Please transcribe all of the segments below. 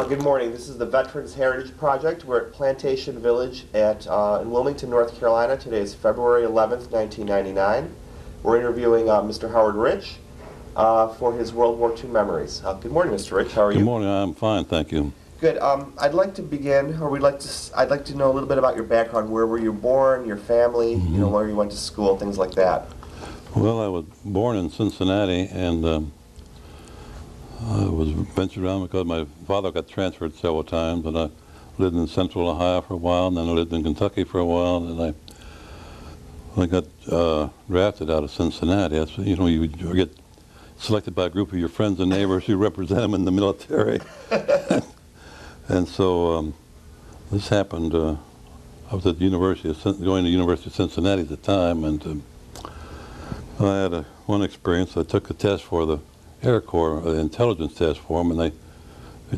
Good morning. This is the Veterans Heritage Project. We're at Plantation Village in Wilmington, North Carolina. Today is February 11th, 1999. We're interviewing Mr. Howard Rich for his World War II memories. Good morning, Mr. Rich. How are you? Good morning. I'm fine, thank you. Good. I'd like to begin, or I'd like to know a little bit about your background. Where were you born? Your family? You know, where you went to school, things like that. Well, I was born in Cincinnati, and I was ventured around because my father got transferred several times, and I lived in Central Ohio for a while, and then I lived in Kentucky for a while, and I got drafted out of Cincinnati. That's, you know, you get selected by a group of your friends and neighbors who represent them in the military. And so this happened. I was at the going to University of Cincinnati at the time, and I had one experience. I took a test for the Air Corps, the intelligence test for them, and they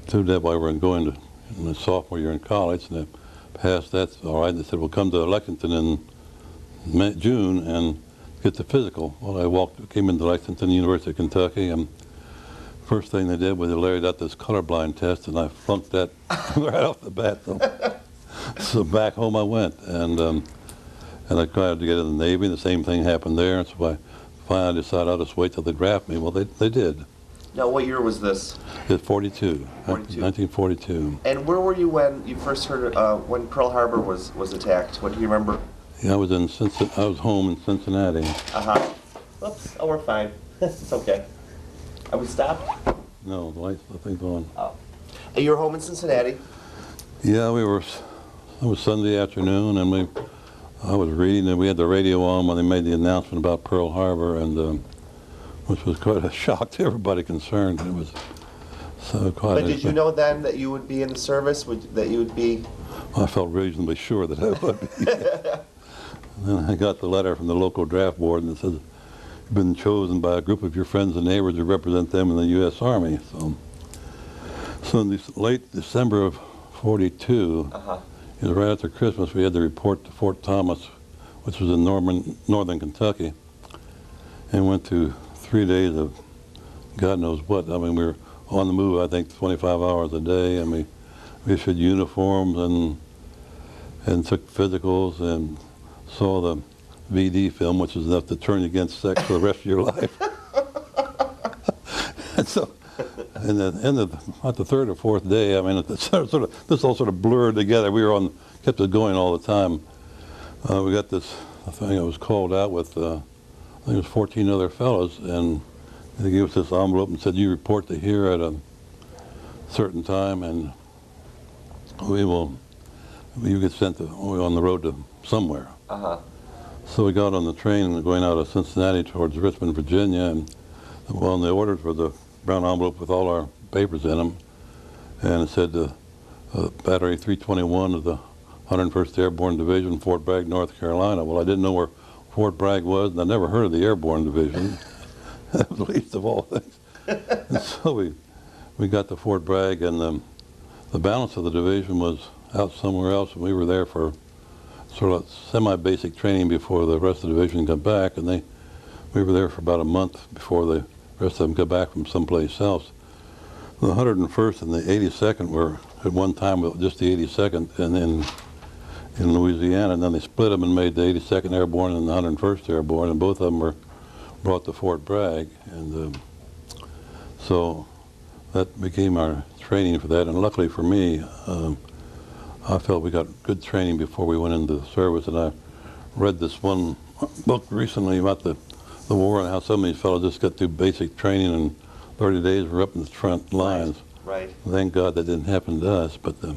did that while we were going to in the sophomore year in college, and I passed that. All right, they said, "We'll come to Lexington in June and get the physical." Well, I came into Lexington, University of Kentucky, and first thing they did was they laid out this colorblind test, and I flunked that right off the bat. So back home I went, and I tried to get in the Navy. The same thing happened there, and so I finally decided I'll just wait till they draft me. Well, they did. Now, what year was this? It's 42, 1942. And where were you when you first heard when Pearl Harbor was attacked? What do you remember? Yeah, I was home in Cincinnati. Oops. Oh, we're fine. It's okay. Are we stopped? No, the thing's on. Oh. You were home in Cincinnati? Yeah, it was Sunday afternoon, and I was reading, and we had the radio on when they made the announcement about Pearl Harbor, and which was quite a shock to everybody concerned. It was so quite. But did you know then that you would be in the service? That you would be? Well, I felt reasonably sure that I would be. And then I got the letter from the local draft board, and it says, "You've been chosen by a group of your friends and neighbors to represent them in the U.S. Army." So in late December of '42. It was right after Christmas. We had to report to Fort Thomas, which was in northern Kentucky, and went to 3 days of God knows what. I mean, we were on the move, I think, 25 hours a day, and we issued uniforms and took physicals and saw the VD film, which is enough to turn you against sex for the rest of your life. And so, and then about the third or fourth day, I mean, this all sort of blurred together. We were kept it going all the time. We got this thing I was called out with, I think it was 14 other fellows, and they gave us this envelope and said, "You report to here at a certain time, and you get sent on the road to somewhere." So we got on the train and going out of Cincinnati towards Richmond, Virginia, and the orders were the brown envelope with all our papers in them, and it said Battery 321 of the 101st Airborne Division, Fort Bragg, North Carolina. Well, I didn't know where Fort Bragg was, and I never heard of the Airborne Division, least of all things. And so we got to Fort Bragg, and the balance of the division was out somewhere else, and we were there for sort of semi-basic training before the rest of the division got back, and we were there for about a month before the rest of them got back from someplace else. The 101st and the 82nd were at one time just the 82nd and then in Louisiana, and then they split them and made the 82nd Airborne and the 101st Airborne, and both of them were brought to Fort Bragg, and so that became our training for that. And luckily for me, I felt we got good training before we went into the service, and I read this one book recently about the war and how some of these fellows just got through basic training and 30 days were up in the front lines. Right. Thank God that didn't happen to us, but the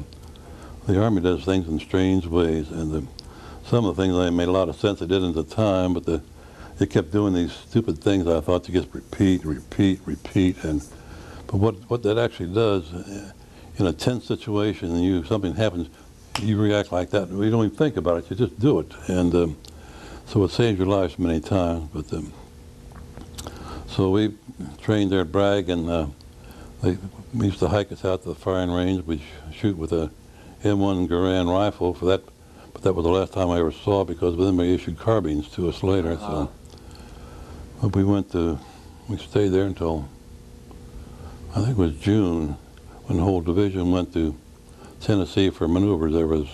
Army does things in strange ways, and some of the things that made a lot of sense. They didn't at the time, but they kept doing these stupid things I thought to just repeat, but what that actually does, in a tense situation and something happens, you react like that. You don't even think about it, you just do it. And so it saves your lives many times. But so we trained there at Bragg, and we used to hike us out to the firing range. We'd shoot with a M1 Garand rifle for that, but that was the last time I ever saw it, because then they issued carbines to us later. So, but we stayed there until I think it was June, when the whole division went to Tennessee for maneuvers. There was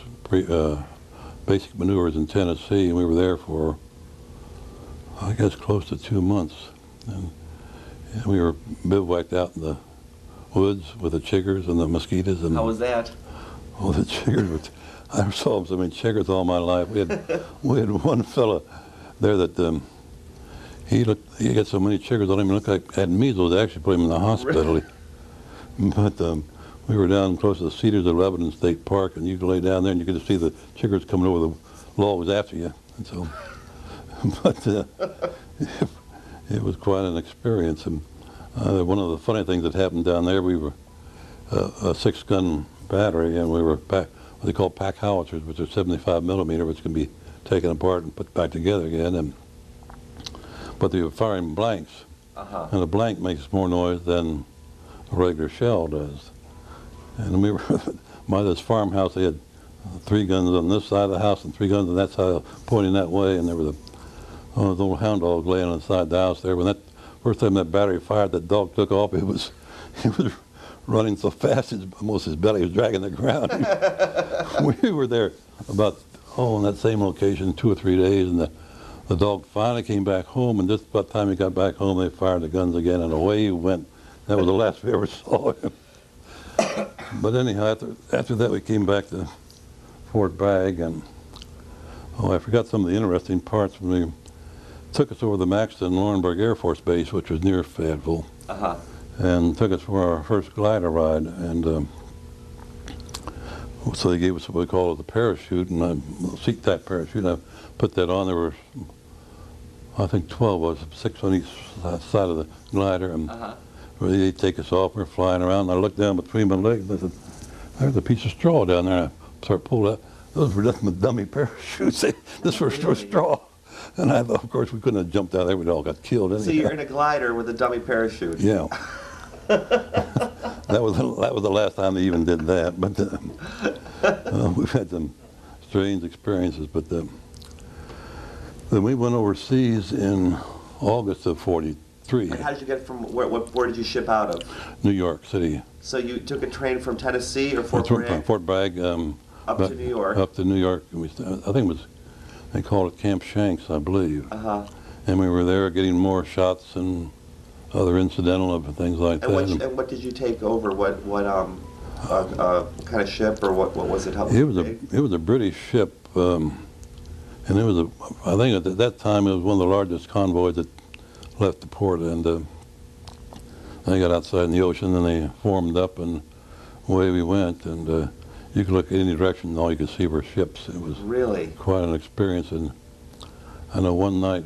basic maneuvers in Tennessee, and we were there for, I guess, close to 2 months. And we were bivouacked out in the woods with the chiggers and the mosquitoes. And how was that? Oh, the chiggers! I saw so many chiggers all my life. We had one fella there that he got so many chiggers on him, he looked like he had measles. They actually put him in the hospital. But we were down close to the Cedars of Lebanon State Park, and you could lay down there and you could just see the chiggers coming over the logs after you. And so, but it was quite an experience. And one of the funny things that happened down there, we were a 6-gun battery, and we were what they call pack howitzers, which are 75 millimeter, which can be taken apart and put back together again. But they were firing blanks, and a blank makes more noise than a regular shell does. And we were by this farmhouse. They had 3 guns on this side of the house and 3 guns on that side, pointing that way. And there was a little hound dog laying inside the house there. When that first time that battery fired, that dog took off. It was running so fast, almost his belly was dragging the ground. We were there about in that same location 2 or 3 days, and the dog finally came back home. And just about the time he got back home, they fired the guns again, and away he went. That was the last we ever saw him. But anyhow, after that, we came back to Fort Bragg, and I forgot some of the interesting parts when they took us over the Maxton Laurinburg Air Force Base, which was near Fayetteville, and took us for our first glider ride. And so they gave us what we call the parachute, and a seat-type parachute. I put that on. There were, I think, 12 of us, 6 on each side of the glider, and they take us off. We're flying around, and I looked down between my legs, and I said, "There's a piece of straw down there." And I started pulling out. Those were nothing but dummy parachutes. This was straw. And I thought, of course, we couldn't have jumped out there. We'd all got killed anyhow. So you're in a glider with a dummy parachute. Yeah. That was the last time they even did that. But we've had some strange experiences. But then we went overseas in August of '43. And how did you get from where did you ship out of? New York City. So you took a train from Tennessee or Fort Bragg? Fort Bragg. Up to New York. Up to New York. I think it was, they called it Camp Shanks, I believe. And we were there getting more shots and other incidental things like that. And what did you take over? What kind of ship, or what was it? It was a British ship, and it was I think at that time it was one of the largest convoys that left the port, and they got outside in the ocean, and they formed up, and away we went, and you could look in any direction, and all you could see were ships. It was really quite an experience. And I know one night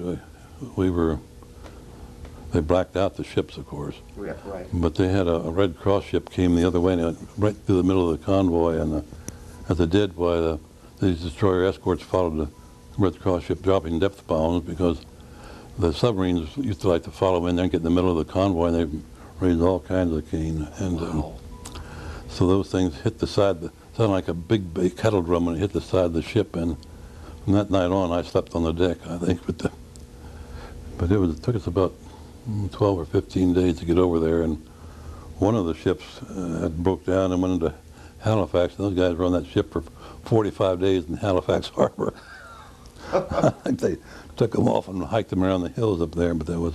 they blacked out the ships, of course. Yeah, right. But they had a Red Cross ship came the other way, and it went right through the middle of the convoy. And as they did, these destroyer escorts followed the Red Cross ship, dropping depth bombs, because the submarines used to like to follow in there and get in the middle of the convoy, and they raised all kinds of cane. And so those things hit the side. Sounded like a big kettle drum when it hit the side of the ship, and from that night on, I slept on the deck, I think. But it took us about 12 or 15 days to get over there, and one of the ships had broke down and went into Halifax, and those guys were on that ship for 45 days in Halifax Harbor. I think they took them off and hiked them around the hills up there, but they were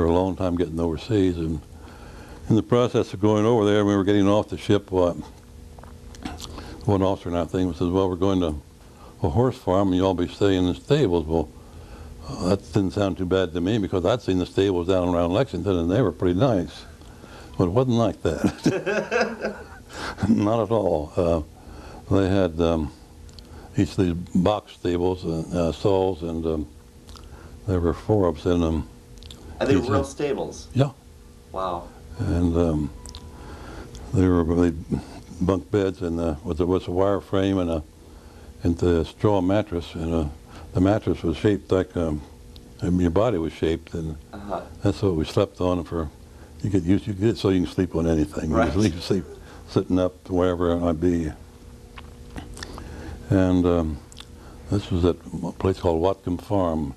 a long time getting overseas. And in the process of going over there, we were getting off the ship. One officer in our thing says, "Well, we're going to a horse farm, and you'll all be staying in the stables." Well, that didn't sound too bad to me, because I'd seen the stables down around Lexington, and they were pretty nice. But it wasn't like that. Not at all. They had each of these box stables, stalls, and there were 4 of us in them. And they were real stables? Yeah. Wow. And they were really bunk beds, and with a wire frame and a straw mattress, and the mattress was shaped like your body was shaped, and that's what we slept on. You get it so you can sleep on anything. Right. You can sleep sitting up wherever it might be. And this was at a place called Watcombe Farm.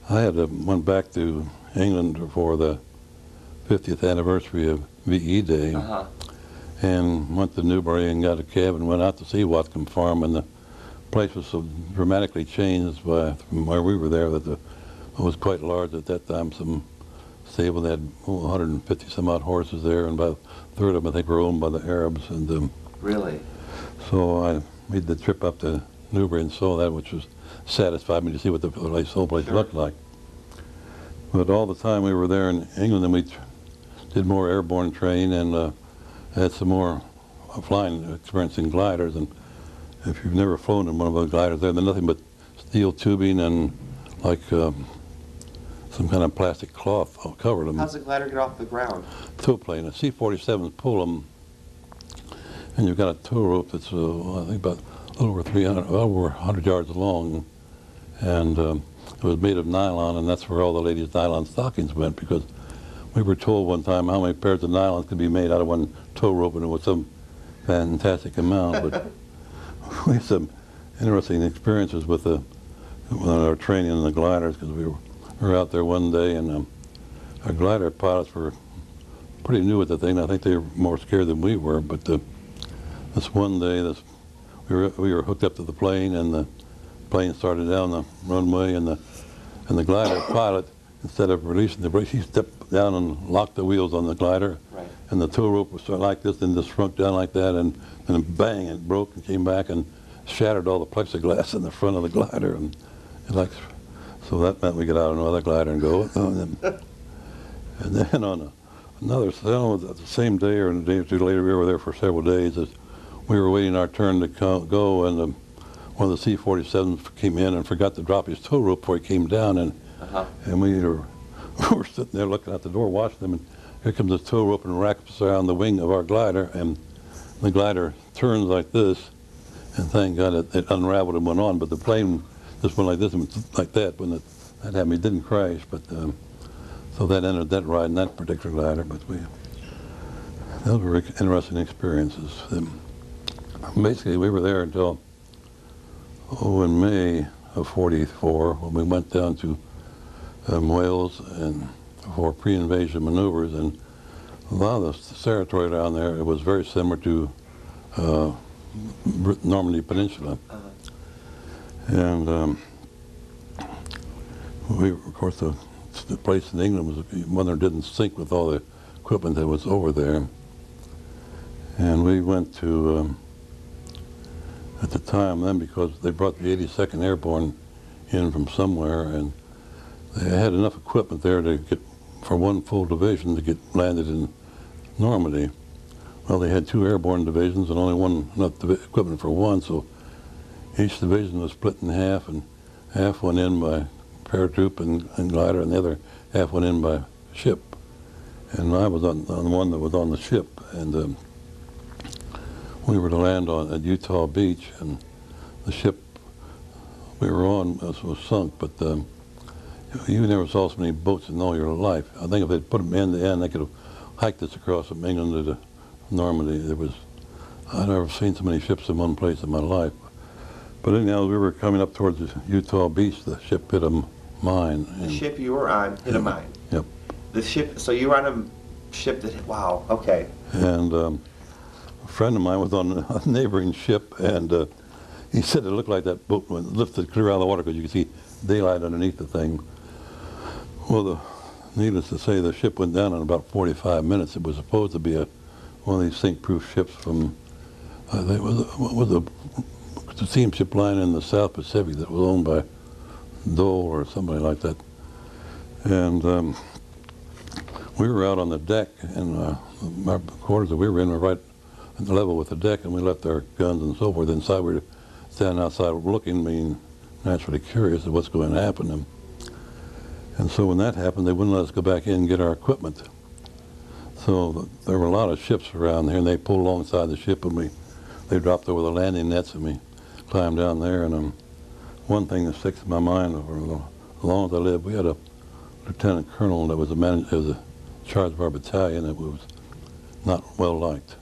I went back to England for the 50th anniversary of VE Day. and went to Newbury and got a cab and went out to see Watcom Farm, and the place was so dramatically changed from where we were there that it was quite large at that time. Some stable that had 150 some odd horses there, and about a third of them I think were owned by the Arabs. And Really? so I made the trip up to Newbury and saw that, which was satisfied me to see what the whole place looked like. But all the time we were there in England, and we did more airborne training and had some more flying experience in gliders. And if you've never flown in one of those gliders, they're nothing but steel tubing and like some kind of plastic cloth covered them. How's the glider get off the ground? Tow plane. A C-47s pull them, and you've got a tow rope that's I think about a little over 100 yards long, and it was made of nylon, and that's where all the ladies' nylon stockings went, because we were told one time how many pairs of nylon could be made out of one tow rope, and it was some fantastic amount. But we had some interesting experiences with our training in the gliders, because we were out there one day, and our glider pilots were pretty new at the thing. I think they were more scared than we were. But this one day, we were hooked up to the plane, and the plane started down the runway, and the glider pilot, instead of releasing the brake, he stepped down and locked the wheels on the glider. Right. And the tow rope was sort of like this, and just shrunk down like that, and bang, it broke and came back and shattered all the plexiglass in the front of the glider. And so that meant we get out on another glider and go. And then on another, the same day or a day or two later, we were there for several days. As we were waiting our turn to go, and one of the C-47s came in and forgot to drop his tow rope before he came down, and we were sitting there looking out the door watching them, and here comes the tow rope and wraps around the wing of our glider, and the glider turns like this, and thank God it unraveled and went on, but the plane just went like this and went like that. When that happened, it didn't crash, but so that ended that ride in that particular glider. But those were interesting experiences. Basically, we were there until in May of '44, when we went down to Wales and for pre-invasion maneuvers, and a lot of the territory down there, it was very similar to Normandy Peninsula. And of course, the place in England was one that didn't sync with all the equipment that was over there. And we went to, at the time then, because they brought the 82nd Airborne in from somewhere, and they had enough equipment there to get, for one full division to get landed in Normandy. Well, they had 2 airborne divisions and only enough equipment for one, so each division was split in half, and half went in by paratroop and glider, and the other half went in by ship. And I was on the one that was on the ship, and we were to land at Utah Beach, and the ship we were on was sunk, but you never saw so many boats in all your life. I think if they'd put them end to end, they could have hiked this across from England to Normandy. I'd never seen so many ships in one place in my life. But anyhow, we were coming up towards Utah Beach. The ship hit a mine. The ship you were on hit a mine? Yep. The ship, so you were on a ship that hit, wow, okay. And a friend of mine was on a neighboring ship, and he said it looked like that boat went lifted clear out of the water because you could see daylight underneath the thing. Well, needless to say, the ship went down in about 45 minutes. It was supposed to be one of these sink-proof ships from, it was a steamship line in the South Pacific that was owned by Dole or somebody like that. And we were out on the deck, and our quarters that we were in were right at the level with the deck, and we left our guns and so forth inside. We were standing outside looking, being naturally curious of what's going to happen. And so when that happened, they wouldn't let us go back in and get our equipment. So there were a lot of ships around here, and they pulled alongside the ship, and they dropped over the landing nets, and we climbed down there. And one thing that sticks in my mind, for as long as I lived, we had a lieutenant colonel that was in charge of our battalion that was not well liked.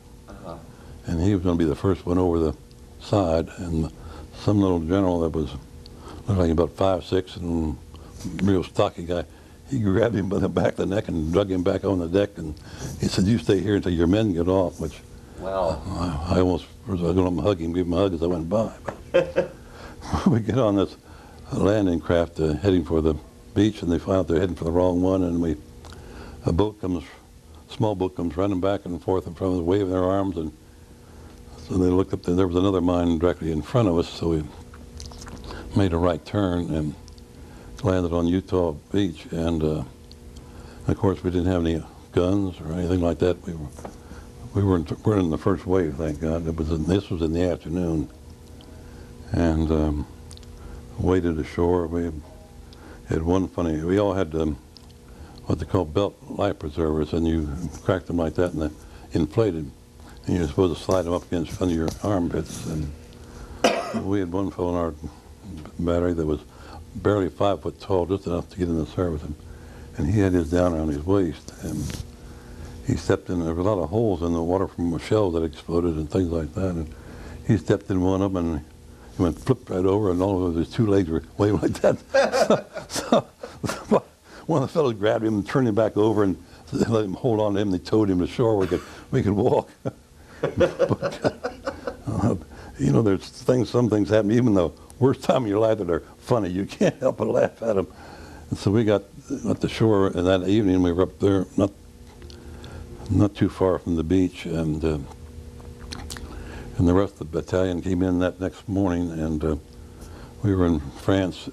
And he was going to be the first one over the side, and some little general that looked like about 5'6" and real stocky guy, he grabbed him by the back of the neck and drug him back on the deck, and he said, "You stay here until your men get off," which Wow. I almost was going to hug him, give him a hug as I went by. But we get on this landing craft heading for the beach, and they find out they're heading for the wrong one, and small boat comes running back and forth in front of us, waving their arms, and so they looked up, and there was another mine directly in front of us, so we made a right turn and landed on Utah Beach, and of course we didn't have any guns or anything like that. We weren't in the first wave, thank God. This was in the afternoon, and waded ashore. We had we all had what they call belt life preservers, and you cracked them like that and they inflated, and you're supposed to slide them up against under your armpits. And we had one fellow in our battery that was barely 5 foot tall, just enough to get in the service, and he had his down around his waist, and he stepped in. There were a lot of holes in the water from a shell that exploded and things like that, and he stepped in one of them, and he went flipped right over, and all of his 2 legs were waving like that. so one of the fellows grabbed him and turned him back over, and they let him hold on to him. They towed him to shore where we could walk. But, you know, there's some things happen, even the worst time of your life, that are funny. You can't help but laugh at them. And so we got to shore, and that evening we were up there, not too far from the beach, and the rest of the battalion came in that next morning, and we were in France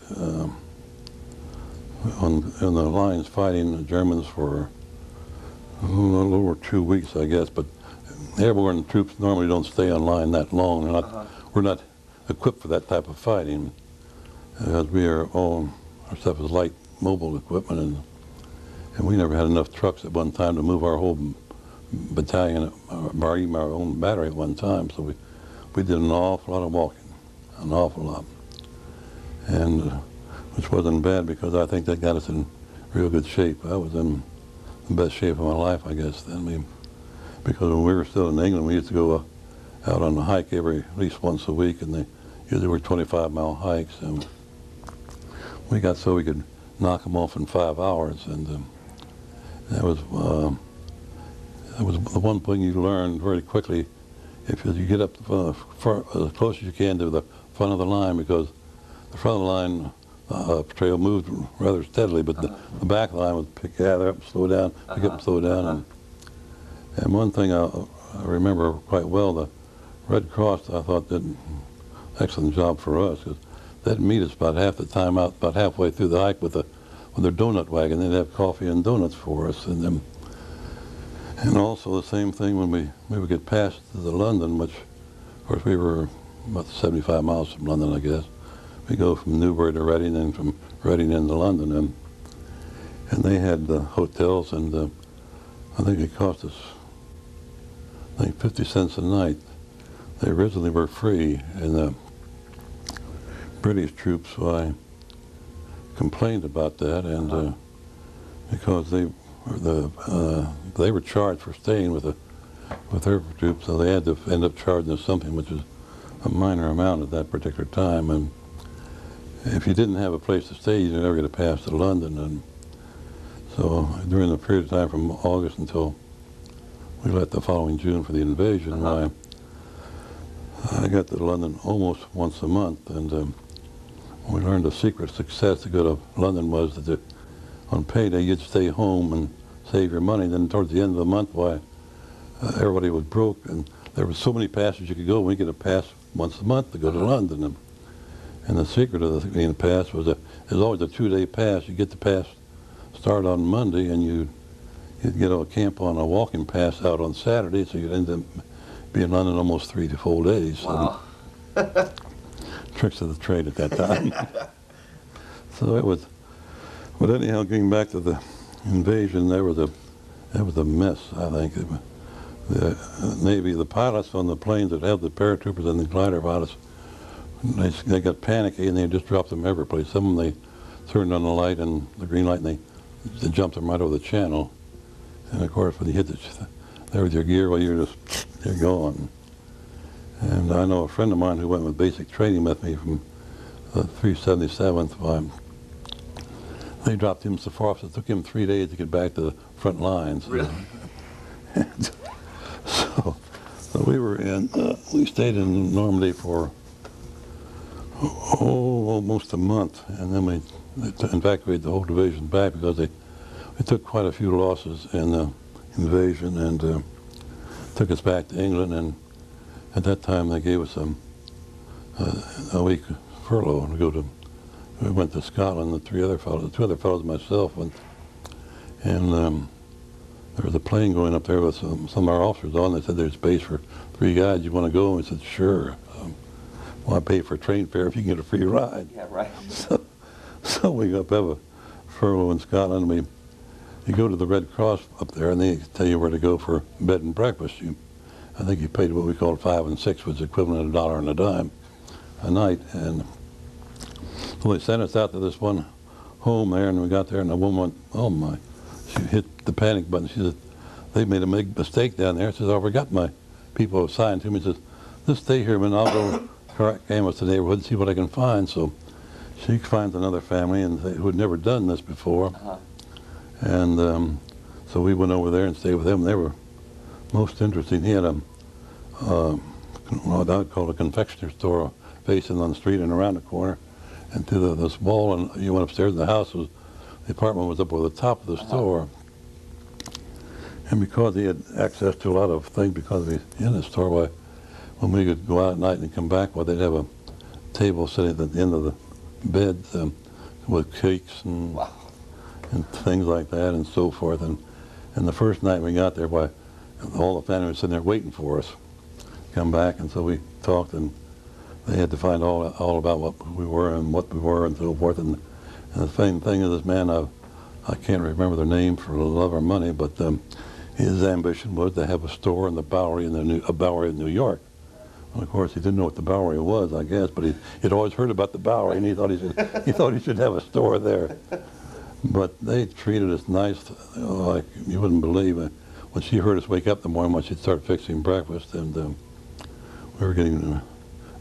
on the lines fighting the Germans for a little over 2 weeks, I guess. But airborne troops normally don't stay on line that long. We're not equipped for that type of fighting, as our stuff is light mobile equipment, and we never had enough trucks at one time to move our whole battalion, or even our own battery at one time. So we did an awful lot of walking, an awful lot, and which wasn't bad, because I think that got us in real good shape. I was in the best shape of my life, I guess, then. Because when we were still in England, we used to go out on a hike at least once a week, and they usually were 25-mile hikes, and we got so we could knock them off in 5 hours, and that was the one thing you learned very quickly. If you get up as close as you can to the front of the line, because the front of the line trail moved rather steadily, but the back line would gather up, slow down, pick up, slow down, and one thing I remember quite well, the Red Cross, I thought, did an excellent job for us, because they'd meet us about half the time out, about halfway through the hike with their donut wagon. They'd have coffee and donuts for us, and also the same thing when we would get past to the London, which, of course, we were about 75 miles from London, I guess. We go from Newbury to Reading, and from Reading into London, and they had hotels, and I think it cost us, 50 cents a night. They originally were free, and the British troops, so I complained about that, and because they were charged for staying with their troops, so they had to end up charging us something which was a minor amount at that particular time. And if you didn't have a place to stay, you'd never get a pass to London. And so during the period of time from August until we left the following June for the invasion, I got to London almost once a month, and we learned the secret success to go to London was that on payday you'd stay home and save your money. Then towards the end of the month, everybody was broke, and there were so many passes you could go. We get a pass once a month to go to London, and the secret of getting a pass was that there's always a 2-day pass. You get the pass start on Monday, and you'd get a camp on a walking pass out on Saturday, so you'd end up being in London almost 3 to 4 days. Wow. Tricks of the trade at that time. So it was, but anyhow, getting back to the invasion, that was a mess, I think. The Navy, the pilots on the planes that had the paratroopers and the glider pilots, they got panicky, and they just dropped them every place. Some of them, they turned on the light, and the green light, and they jumped them right over the channel. And of course, when you hit there with your gear, well, you're gone. And I know a friend of mine who went with basic training with me from the 377th. They dropped him so far, so it took him 3 days to get back to the front lines. Really? So So we stayed in Normandy for almost a month, and then we evacuated the whole division back because they took quite a few losses in the invasion and took us back to England. And at that time, they gave us a week furlough to go to. We went to Scotland. The two other fellows, myself went, and there was a plane going up there with some of our officers on. They said there's space for 3 guys. You want to go? And we said sure. Well, I pay for a train fare if you can get a free ride. Yeah, right. So we go up, have a furlough in Scotland. You go to the Red Cross up there, and they tell you where to go for bed and breakfast. I think you paid what we called 5 and 6, which is equivalent to $1 and a dime a night. And so they sent us out to this one home there, and we got there, and the woman went, oh my, she hit the panic button. She said, they made a big mistake down there. She says, I forgot my people assigned to me. She says, just stay here, man. I'll go canvass the neighborhood and see what I can find. So she finds another family who had never done this before. And so we went over there and stayed with them. They were most interesting. He had what I would call a confectionery store facing on the street and around the corner. And to this wall, and you went upstairs, and the apartment was up over the top of the store. And because he had access to a lot of things because he was in the store, when we could go out at night and come back, they'd have a table sitting at the end of the bed with cakes and things like that and so forth. And the first night we got there, all the family was sitting there waiting for us to come back. And so we talked, and they had to find all about what we were and so forth. And the same thing is this man, I can't remember their name for the love or money, but his ambition was to have a store in the Bowery in New York. Well, of course, he didn't know what the Bowery was, I guess, but he'd always heard about the Bowery, and he thought he should have a store there. But they treated us nice, like you wouldn't believe. When she heard us wake up in the morning, when she'd start fixing breakfast, and we were getting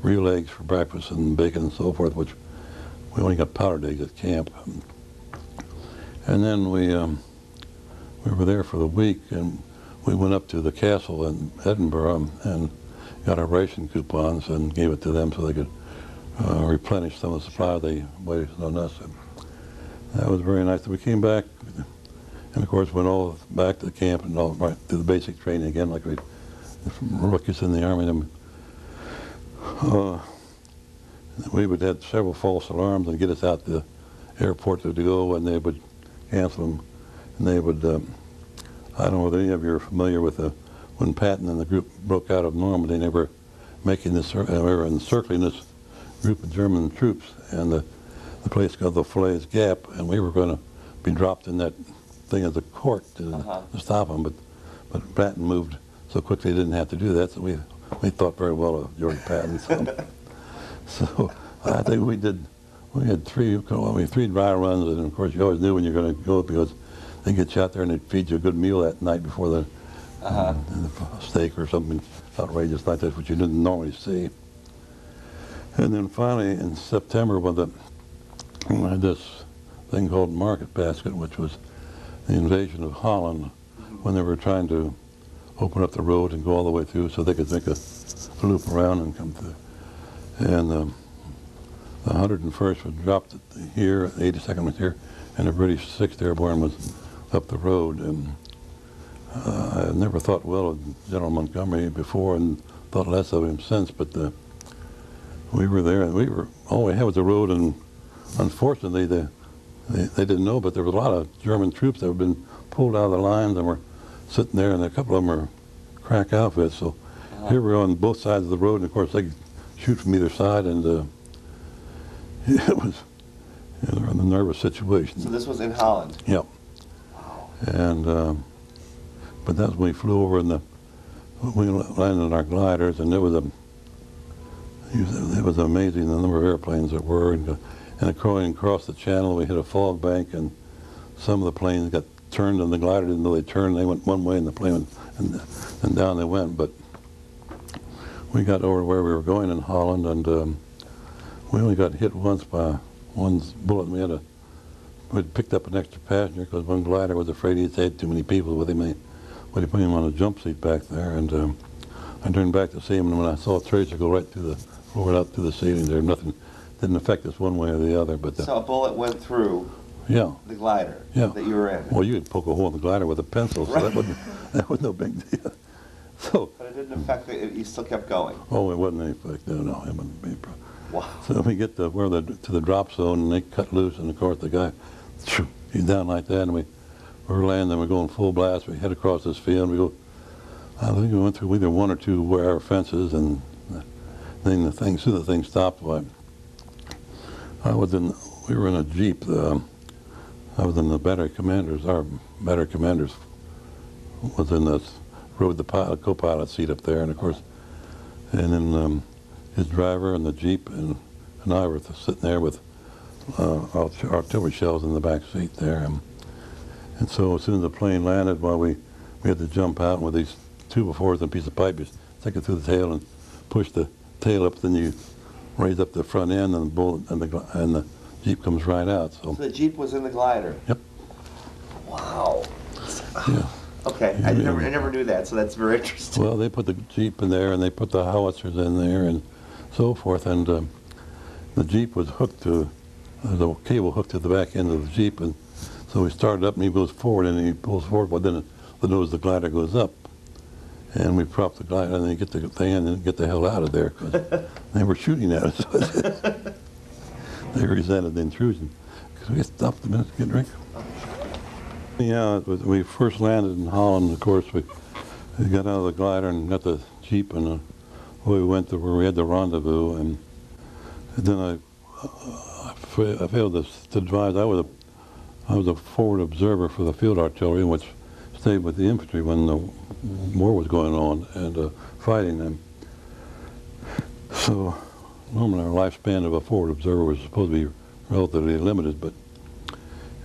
real eggs for breakfast and bacon and so forth, which we only got powdered eggs at camp. And then we were there for the week, and we went up to the castle in Edinburgh and got our ration coupons and gave it to them so they could replenish some of the supply they wasted on us. And that was very nice. We came back, and of course went all back to the camp and all right to the basic training again, like we rookies in the army. We would have several false alarms and get us out to the airport to go, and they would cancel them. And they would, I don't know whether any of you are familiar with when Patton and the group broke out of Normandy, they were encircling this group of German troops, and the place called the Falaise Gap, and we were going to be dropped in that thing as a cork to stop them, but Patton moved so quickly he didn't have to do that, so we thought very well of George Patton. So I think we had three dry runs, and of course you always knew when you're going to go because they get you out there and they'd feed you a good meal that night before the steak or something outrageous like that, which you didn't normally see. And then finally in September, we had this thing called Market Basket, which was the invasion of Holland, when they were trying to open up the road and go all the way through so they could make a loop around and come through. And the 101st was dropped here, the 82nd was here, and the British 6th Airborne was up the road. And I never thought well of General Montgomery before and thought less of him since, but we were there, and all we had was a road, and unfortunately they didn't know, but there was a lot of German troops that had been pulled out of the lines and were sitting there, and a couple of them were crack outfits. So here we were on both sides of the road, and of course they could shoot from either side, and it was a nervous situation. So this was in Holland? Yep. Wow. And but that's when we flew over, and we landed in our gliders, and it was amazing the number of airplanes there were, and going across the channel we hit a fog bank, and some of the planes got turned, and the glider didn't know they turned. They went one way, and the plane went, and down they went. But we got over where we were going in Holland, and we only got hit once by one bullet. We'd picked up an extra passenger because one glider was afraid he'd had too many people with him. But he put him on a jump seat back there, and I turned back to see him, and when I saw a tracer go right out through the ceiling there, nothing didn't affect us one way or the other. But so a bullet went through yeah, the glider that you were in. Well, you could poke a hole in the glider with a pencil, so that was no big deal. So, but it didn't affect it. You still kept going. Oh, it wasn't any effect. No, it wasn't any problem. Wow. So we get to the drop zone, and they cut loose, and of course the guy, he's down like that, and we're landing, we're going full blast. We head across this field, and we go. I think we went through either one or two wire fences, and then the thing stopped. We were in a Jeep. I was in the battery commanders. Our battery commanders was in the rode the co-pilot seat up there, and of course, and then his driver and the Jeep and I were sitting there with artillery shells in the back seat there. And so as soon as the plane landed, we had to jump out, and with these 2x4s and a piece of pipe, you stick it through the tail and push the tail up, then you raise up the front end, and the bullet and the Jeep comes right out. So the Jeep was in the glider. Yep. Wow. Yeah. Okay, I never knew that, so that's very interesting. Well, they put the Jeep in there, and they put the howitzers in there, and so forth. And the Jeep was hooked to the cable hooked to the back end of the Jeep, and so we started up, and he goes forward, and he pulls forward, but then the nose of the glider goes up, and we prop the glider, and then get the thing in and get the hell out of there, because they were shooting at us. They resented the intrusion. Because we stopped a minute to get a drink. Yeah, we first landed in Holland. Of course, we got out of the glider and got the Jeep, and we went to where we had the rendezvous. And then I failed to advise. I was a forward observer for the field artillery, which stayed with the infantry when the war was going on and fighting them. So normally our lifespan of a forward observer was supposed to be relatively limited, but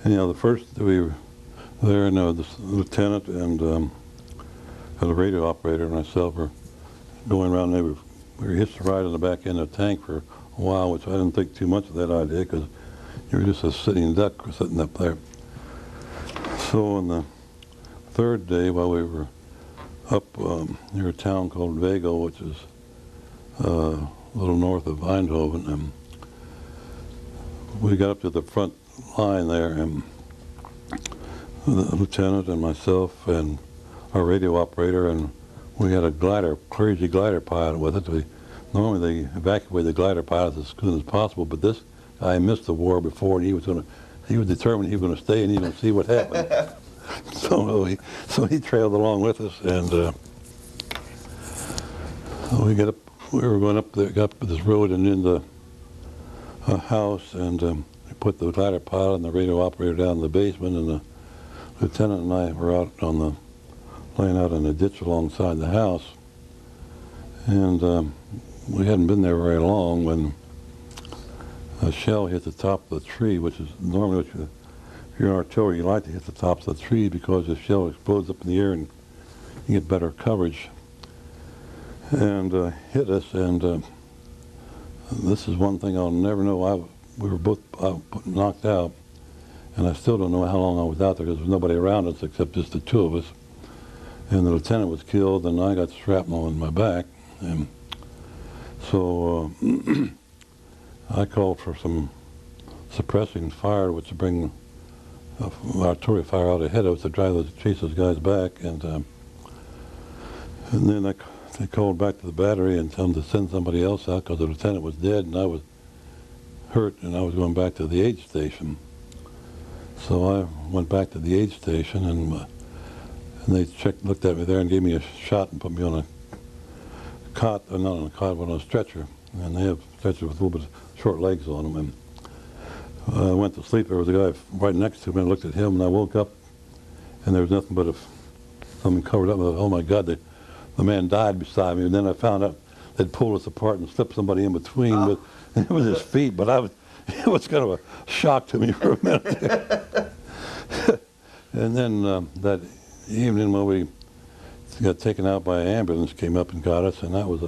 anyhow, the first we were there, and the lieutenant and the radio operator and myself were going around. We were hitched a ride on the back end of the tank for a while, which I didn't think too much of that idea, because you were just a sitting duck sitting up there. So on the third day, while we were up near a town called Vechel, which is a little north of Eindhoven, and we got up to the front line there, and the lieutenant and myself and our radio operator, and we had a crazy glider pilot with it. Normally they evacuate the glider pilots as soon as possible, but this guy missed the war before, and he was determined he was going to stay and he was going to see what happened. So he trailed along with us, and we were going up there, got up this road and into a house, and we put the glider pilot and the radio operator down in the basement, and the lieutenant and I were out laying out in a ditch alongside the house. And we hadn't been there very long when a shell hit the top of the tree, which is normally if you're in artillery, you like to hit the tops of the tree because the shell explodes up in the air and you get better coverage. And hit us, and this is one thing I'll never know. We were both knocked out, and I still don't know how long I was out there because there was nobody around us except just the two of us. And the lieutenant was killed, and I got shrapnel in my back. And so I called for some suppressing fire, which would bring artillery fire out ahead of us to chase those guys back. And then they called back to the battery and told them to send somebody else out because the lieutenant was dead and I was hurt, and I was going back to the aid station. So I went back to the aid station, and they looked at me there and gave me a shot and put me on a cot, not on a cot, but on a stretcher. And they have stretchers with a little bit of short legs on them. And I went to sleep. There was a guy right next to me, and I looked at him, and I woke up, and there was nothing but something covered up. I thought, oh my God, the man died beside me. And then I found out they'd pulled us apart and slipped somebody in between. But it was his feet, but it was kind of a shock to me for a minute there. And then that evening when we got taken out by an ambulance, came up and got us, and that was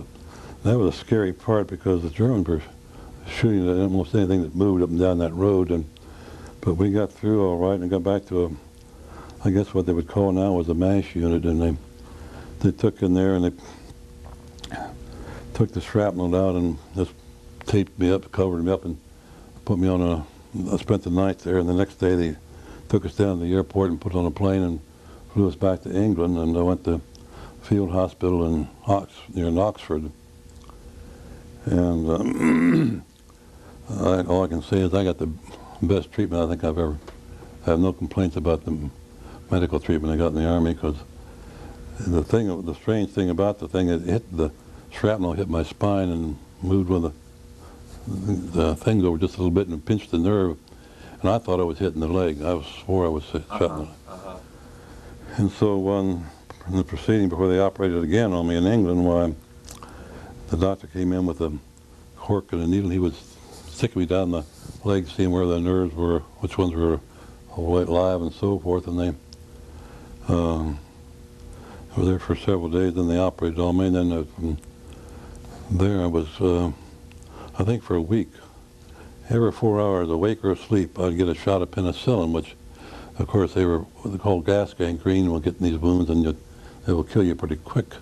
a scary part because the Germans were shooting at almost anything that moved up and down that road. But we got through all right and got back to I guess what they would call now was a MASH unit, and they took in there and took the shrapnel out and just taped me up, covered me up, and put me on I spent the night there, and the next day they took us down to the airport and put us on a plane and flew us back to England, and I went to Field Hospital in near Oxford. And all I can say is I got the best treatment I think I've ever. I have no complaints about the medical treatment I got in the Army, because the strange thing about the thing, the shrapnel hit my spine and moved with the thing over just a little bit and pinched the nerve, and I thought I was hitting the leg. I swore I was shot in the leg. And so in the proceeding before they operated again on me in England, why the doctor came in with a cork and a needle. He was sticking me down the leg, seeing where the nerves were, which ones were alive and so forth, and they were there for several days. Then they operated on me, and then from there I was, I think for a week, every 4 hours, awake or asleep, I'd get a shot of penicillin, which, of course, they were what they call gas gangrene will get in these wounds, and they will kill you pretty quick.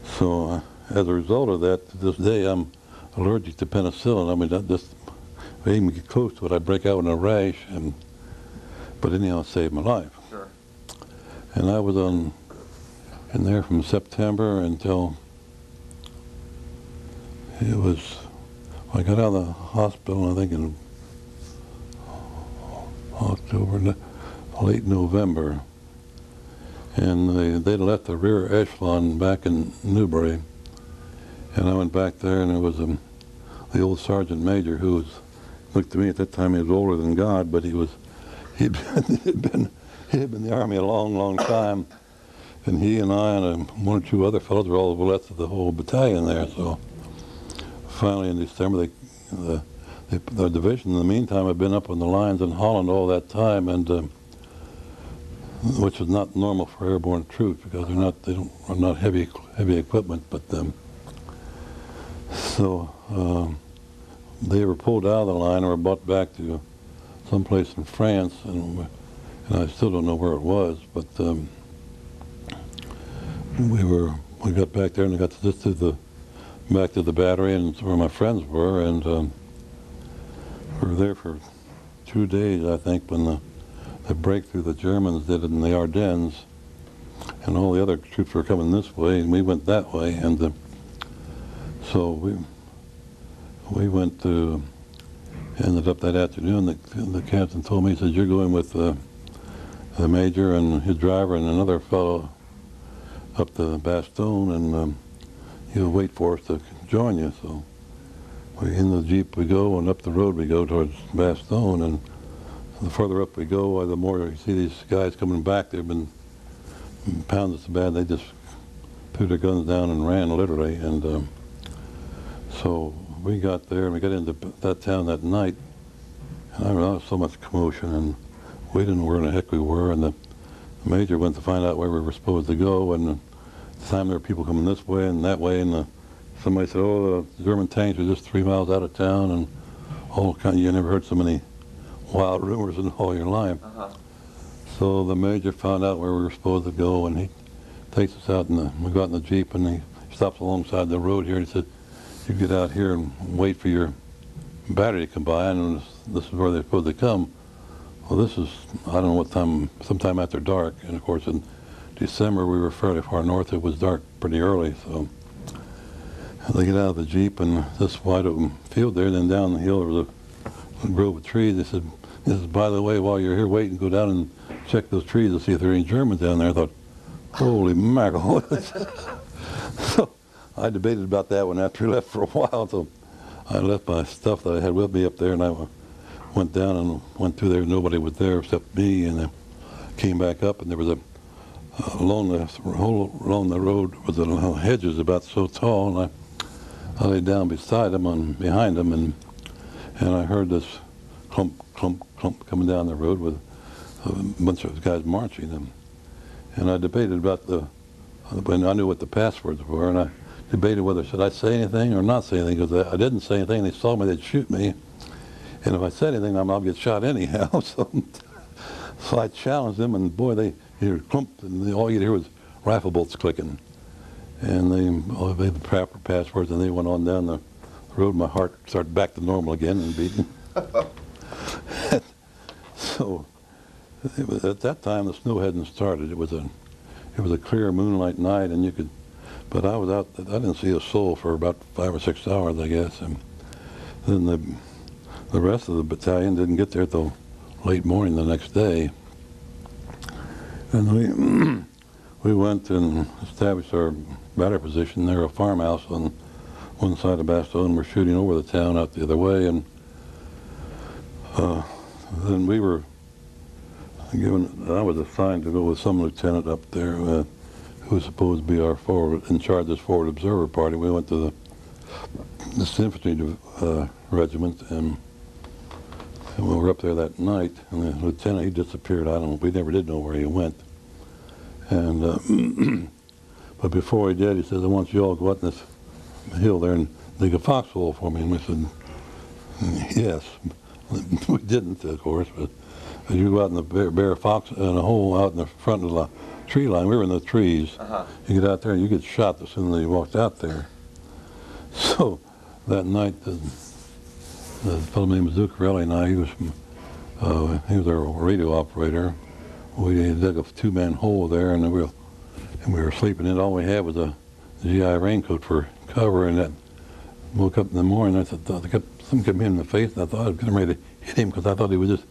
So as a result of that, to this day, I'm allergic to penicillin. I mean, if I even get close to it, I break out in a rash, but anyhow, it saved my life. Sure. And I was in there from September until I got out of the hospital, I think in October, late November. And they'd left the rear echelon back in Newbury. And I went back there, and it was the old sergeant major who looked to me at that time. He was older than God, but he'd been in the Army a long, long time. And he and I and one or two other fellows were all the rest of the whole battalion there. So finally in December, the division in the meantime had been up on the lines in Holland all that time, and which is not normal for airborne troops, because they're not heavy equipment, but so they were pulled out of the line and were brought back to someplace in France, and I still don't know where it was, but we got back there and got back to the battery and where my friends were, and we were there for 2 days, I think, when the breakthrough the Germans did in the Ardennes, and all the other troops were coming this way, and we went that way, and so we went to, ended up that afternoon, the captain told me, he said, you're going with the major and his driver and another fellow up to Bastogne, and he'll wait for us to join you. So in the Jeep we go, and up the road we go towards Bastogne, and the further up we go, the more you see these guys coming back. They've been pounded so bad they just put their guns down and ran, literally. And so we got there, and we got into that town that night, and there was so much commotion, and we didn't know where in the heck we were, and the major went to find out where we were supposed to go, and at the time there were people coming this way and that way, and somebody said, oh, the German tanks are just 3 miles out of town, and all kind of, you never heard so many wild rumors in all your life. So the major found out where we were supposed to go, and he takes us out, and we got in the Jeep, and he stops alongside the road here, and he said, you get out here and wait for your battery to come by, and this is where they're supposed to come. Well, this is, I don't know what time, sometime after dark, and of course in December we were fairly far north. It was dark pretty early, so they get out of the Jeep, and this wide open field there, then down the hill there was a grove of trees. They said, by the way, while you're here waiting, go down and check those trees to see if there are any Germans down there. I thought, holy mackerel. So I debated about that one after he left for a while, so I left my stuff that I had with me up there, and I went down and went through there. Nobody was there except me, and I came back up, and there was along the road was a hedges about so tall, and I lay down beside them, behind them, and I heard this clump, clump, clump coming down the road with a bunch of guys marching them. And I debated about when I knew what the passwords were, and I debated whether should I say anything or not say anything, because I didn't say anything. They saw me, they'd shoot me. And if I said anything, I'll get shot anyhow. So I challenged them, and boy, they hear clump, and all you'd hear was rifle bolts clicking. and they made the proper passwords, and they went on down the road. My heart started back to normal again and beating. So at that time the snow hadn't started. It was a clear moonlight night, and you could. But I was out. I didn't see a soul for about 5 or 6 hours, I guess. And then the rest of the battalion didn't get there till late morning the next day. And we went and established our battery position there, a farmhouse on one side of Bastogne. We're shooting over the town out the other way, and then we were given. I was assigned to go with some lieutenant up there who was supposed to be our in charge of this forward observer party. We went to this infantry regiment, and we were up there that night. And the lieutenant, he disappeared. We never did know where he went. And but before he did, he said, "I want you all to go out in this hill there and dig a foxhole for me." And we said, "Yes." We didn't, of course, but you go out in the bare fox in a hole out in the front of the tree line. We were in the trees. You get out there and you get shot as soon as you walked out there. So that night, the fellow named Zuccarelli and I, he was our radio operator. We dug a 2-man hole there, and we were sleeping in it. All we had was a GI raincoat for cover, and that woke up in the morning. I thought something kept hitting me in the face, and I thought I was getting ready to hit him because I thought he was just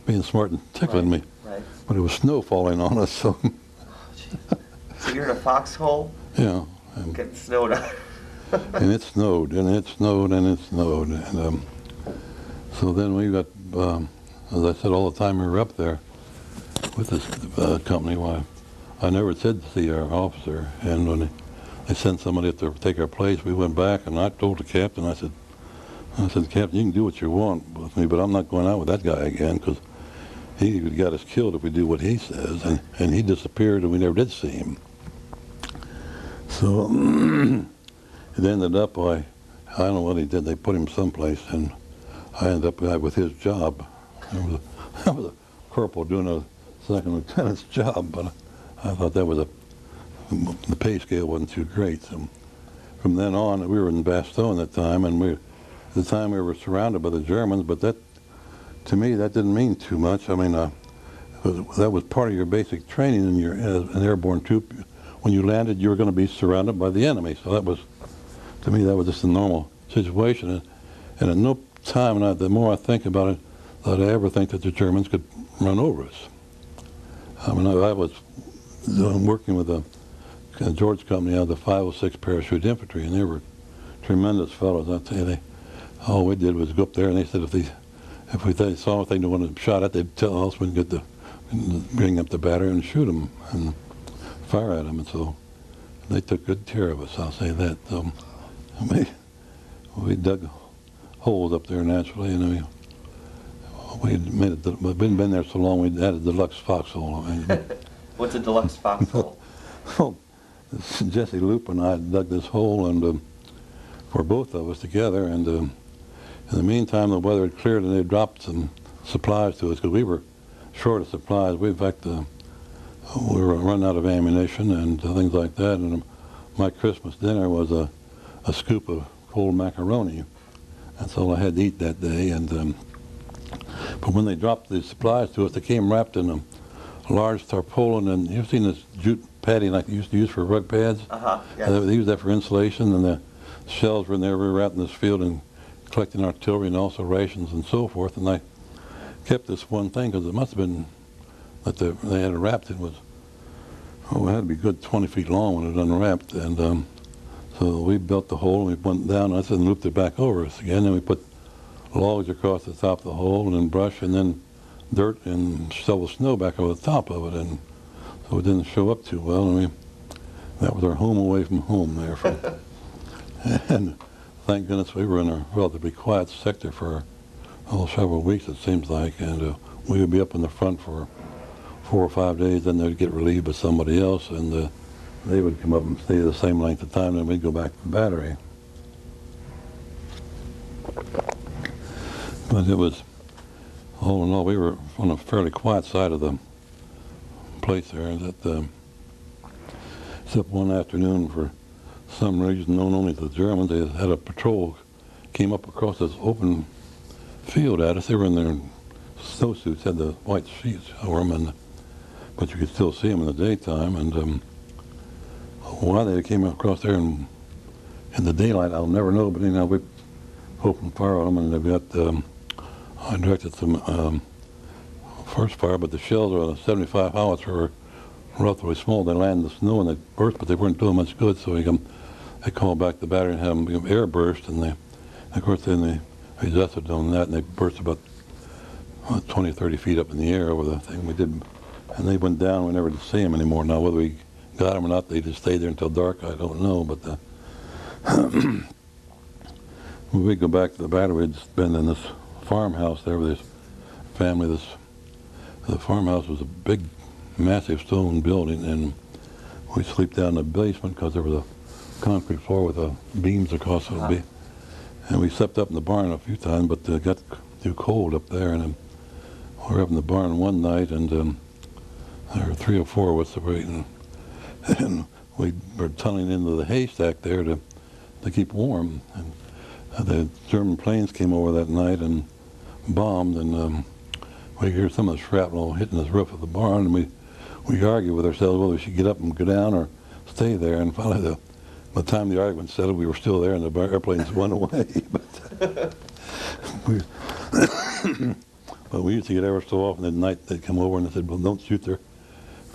being smart and tickling me. Right. But it was snow falling on us, so. So you're in a foxhole? Yeah. Getting snowed on. And it snowed, and it snowed, and it snowed. And so then we got, as I said, all the time we were up there with this company, why I never said to see our officer. And when they sent somebody up to take our place, we went back, and I told the captain, I said, "Captain, you can do what you want with me, but I'm not going out with that guy again, because he got us killed if we do what he says." And he disappeared, and we never did see him. So it ended up, I don't know what he did. They put him someplace, and I ended up with his job. I was a corporal doing a second lieutenant's job, but I thought that was the pay scale wasn't too great. So from then on, we were in Bastogne at the time, and at the time we were surrounded by the Germans, but that, to me, that didn't mean too much. I mean, that was part of your basic training as an airborne troop. When you landed, you were going to be surrounded by the enemy. So that was, to me, that was just a normal situation. And at no time, and the more I think about it, that I ever think that the Germans could run over us. I mean, I was working with a George company out of the 506 Parachute Infantry, and they were tremendous fellows. I tell you, all we did was go up there, and they said if they saw anything they wanted shot at, they'd tell us we'd bring up the battery and shoot them and fire at them. And so they took good care of us, I'll say that. We dug holes up there naturally, and we'd been there so long, we'd had a deluxe foxhole. What's a deluxe foxhole? Well, Jesse Loop and I dug this hole, and for both of us together, and in the meantime the weather had cleared, and they dropped some supplies to us because we were short of supplies. We, in fact, we were running out of ammunition and things like that, and my Christmas dinner was a scoop of cold macaroni. That's all I had to eat that day. And but when they dropped the supplies to us, they came wrapped in a large tarpaulin, and you've seen this jute padding like they used to use for rug pads? Yes. They used that for insulation, and the shells were in there. We were out in this field and collecting artillery and also rations and so forth, and I kept this one thing because it must have been that they had it wrapped. It was, it had to be good 20 feet long when it was unwrapped, and so we built the hole, and we went down, and I said, and looped it back over us again, and we put logs across the top of the hole, and then brush, and then dirt and shovel snow back over the top of it, and so it didn't show up too well, and that was our home away from home there. And thank goodness we were in a relatively quiet sector for several weeks, it seems like, and we would be up in the front for 4 or 5 days, then they'd get relieved by somebody else, and they would come up and stay the same length of time, then we'd go back to the battery. But it was, all in all, we were on a fairly quiet side of the place there, except one afternoon for some reason known only to the Germans, they had a patrol came up across this open field at us. They were in their snowsuits, had the white sheets over them, but you could still see them in the daytime. And why they came across there in the daylight, I'll never know. But anyhow, we opened fire on them, and they got. I directed some first fire, but the shells of the 75 howitzer were relatively small. They landed in the snow and they burst, but they weren't doing much good. So they called back the battery and had them air burst, and of course then they adjusted on that, and they burst about 20, 30 feet up in the air over the thing. We did, and they went down. We never did see them anymore. Now whether we got them or not, they just stayed there until dark. I don't know, but when we go back to the battery, we'd been in this farmhouse there with this family. The farmhouse was a big, massive stone building, and we sleep down in the basement because there was a concrete floor with beams across it. And we slept up in the barn a few times, but it got too cold up there. And we were up in the barn one night, and there were 3 or 4 of us separating, and we were tunneling into the haystack there to keep warm. And the German planes came over that night and bombed, and we hear some of the shrapnel hitting the roof of the barn, and we argued with ourselves whether we should get up and go down or stay there. And finally, by the time the argument settled, we were still there, and the airplanes went away. But we used to get ever so often at night. They'd come over and they said, "Well, don't shoot their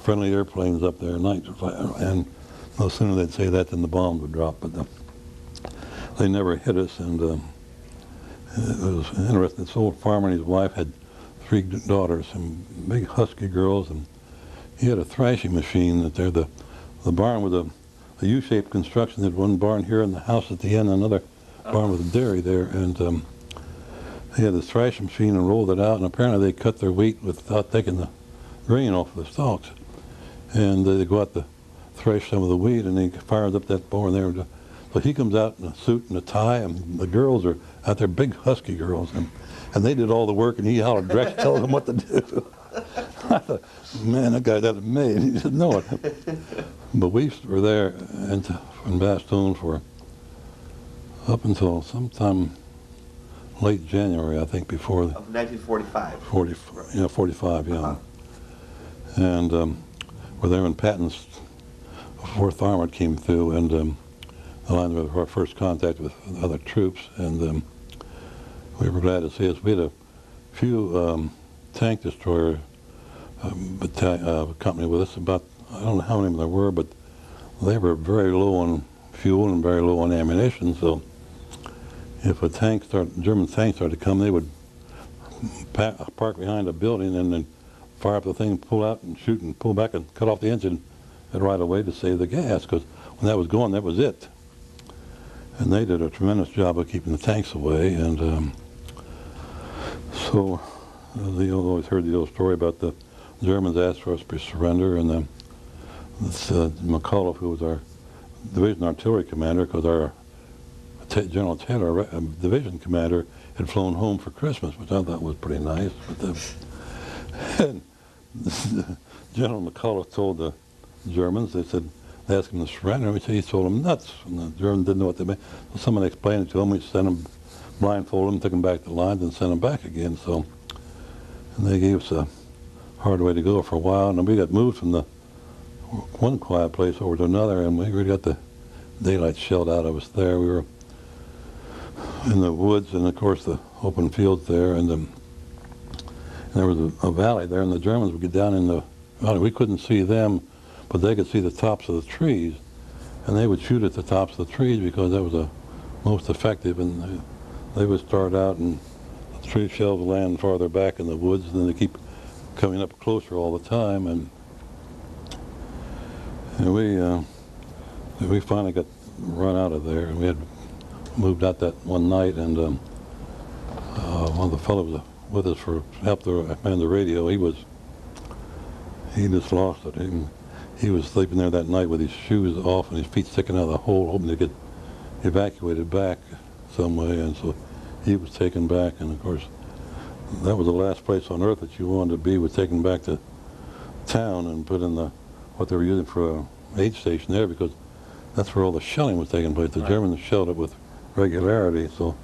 friendly airplanes up there at night." And no sooner they'd say that than the bombs would drop. But they never hit us, and it was interesting. This old farmer and his wife had 3 daughters, some big husky girls, and he had a thrashing machine that there. The barn with a U-shaped construction. They had one barn here and the house at the end, another barn with a dairy there, and they had this thrashing machine and rolled it out, and apparently they cut their wheat without taking the grain off of the stalks. And they go out to thresh some of the wheat, and he fires up that barn there. So he comes out in a suit and a tie, and the girls are out there, big husky girls, and they did all the work, and he hollered direct, telling them what to do. I thought, man, that guy doesn't made. He didn't know it. But we were there in Bastogne for up until sometime late January, I think, before. Of 1945. 45, yeah. And we're there when Patton's 4th Armored came through, and the line of our first contact with other troops, and we were glad to see us. We had a few tank destroyer company with us. About, I don't know how many there were, but they were very low on fuel and very low on ammunition. So if a German tank started to come, they would park behind a building and then fire up the thing, pull out and shoot and pull back and cut off the engine right away to save the gas, because when that was going, that was it. And they did a tremendous job of keeping the tanks away. And so you always heard the old story about the Germans asked for us to surrender, and this McAuliffe, who was our division artillery commander, because our General Taylor, our division commander, had flown home for Christmas, which I thought was pretty nice. But and General McAuliffe told the Germans, they asked him to surrender, and he told them nuts, and the Germans didn't know what they meant. So someone explained it to them. We sent them, blindfolded them, took them back to the lines, and sent them back again. So, and they gave us a hard way to go for a while, and then we got moved from the one quiet place over to another, and we really got the daylight shelled out of us there. We were in the woods, and of course the open fields there, and there was a valley there, and the Germans would get down in the valley. We couldn't see them, but they could see the tops of the trees, and they would shoot at the tops of the trees because that was the most effective, and they would start out, and the tree shells would land farther back in the woods, and then they keep coming up closer all the time, and we finally got run out of there, and we had moved out that one night, and one of the fellows with us for help to man the radio, he just lost it. He was sleeping there that night with his shoes off and his feet sticking out of the hole, hoping to get evacuated back some way, and so he was taken back, and of course that was the last place on earth that you wanted to be, was taken back to town and put in what they were using for a aid station there, because that's where all the shelling was taking place. The Germans shelled it with regularity, so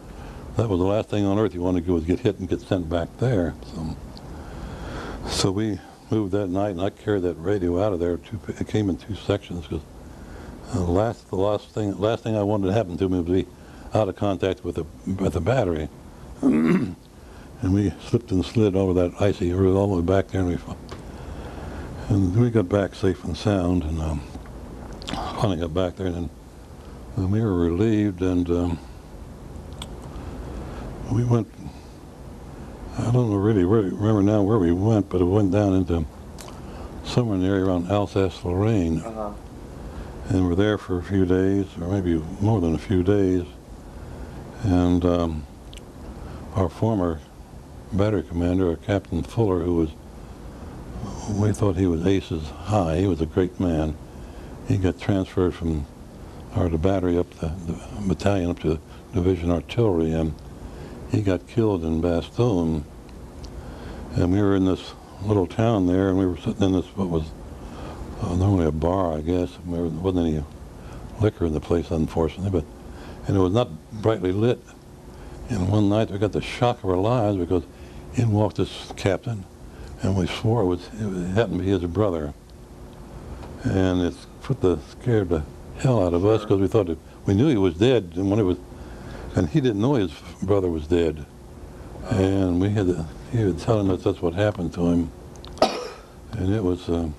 that was the last thing on earth you wanted to do was get hit and get sent back there. So we moved that night, and I carried that radio out of there. It came in 2 sections because the last thing I wanted to happen to me was to be out of contact with the battery. And we slipped and slid over that icy road all the way back there, and we got back safe and sound, and finally got back there, and we were relieved, and we went, I don't know really remember now where we went, but it went down into somewhere in the area around Alsace-Lorraine. And we're there for a few days, or maybe more than a few days, and our former battery commander, Captain Fuller, we thought he was aces high. He was a great man. He got transferred from the battery up the battalion up to division artillery, and he got killed in Bastogne. And we were in this little town there, and we were sitting in this, what was normally a bar, I guess. There wasn't any liquor in the place, unfortunately, and it was not brightly lit. And one night we got the shock of our lives because in walked this captain, and we swore it happened to be his brother. And it scared the hell out of us because we thought we knew he was dead, and he didn't know his brother was dead. And he was telling us that's what happened to him. And it was, in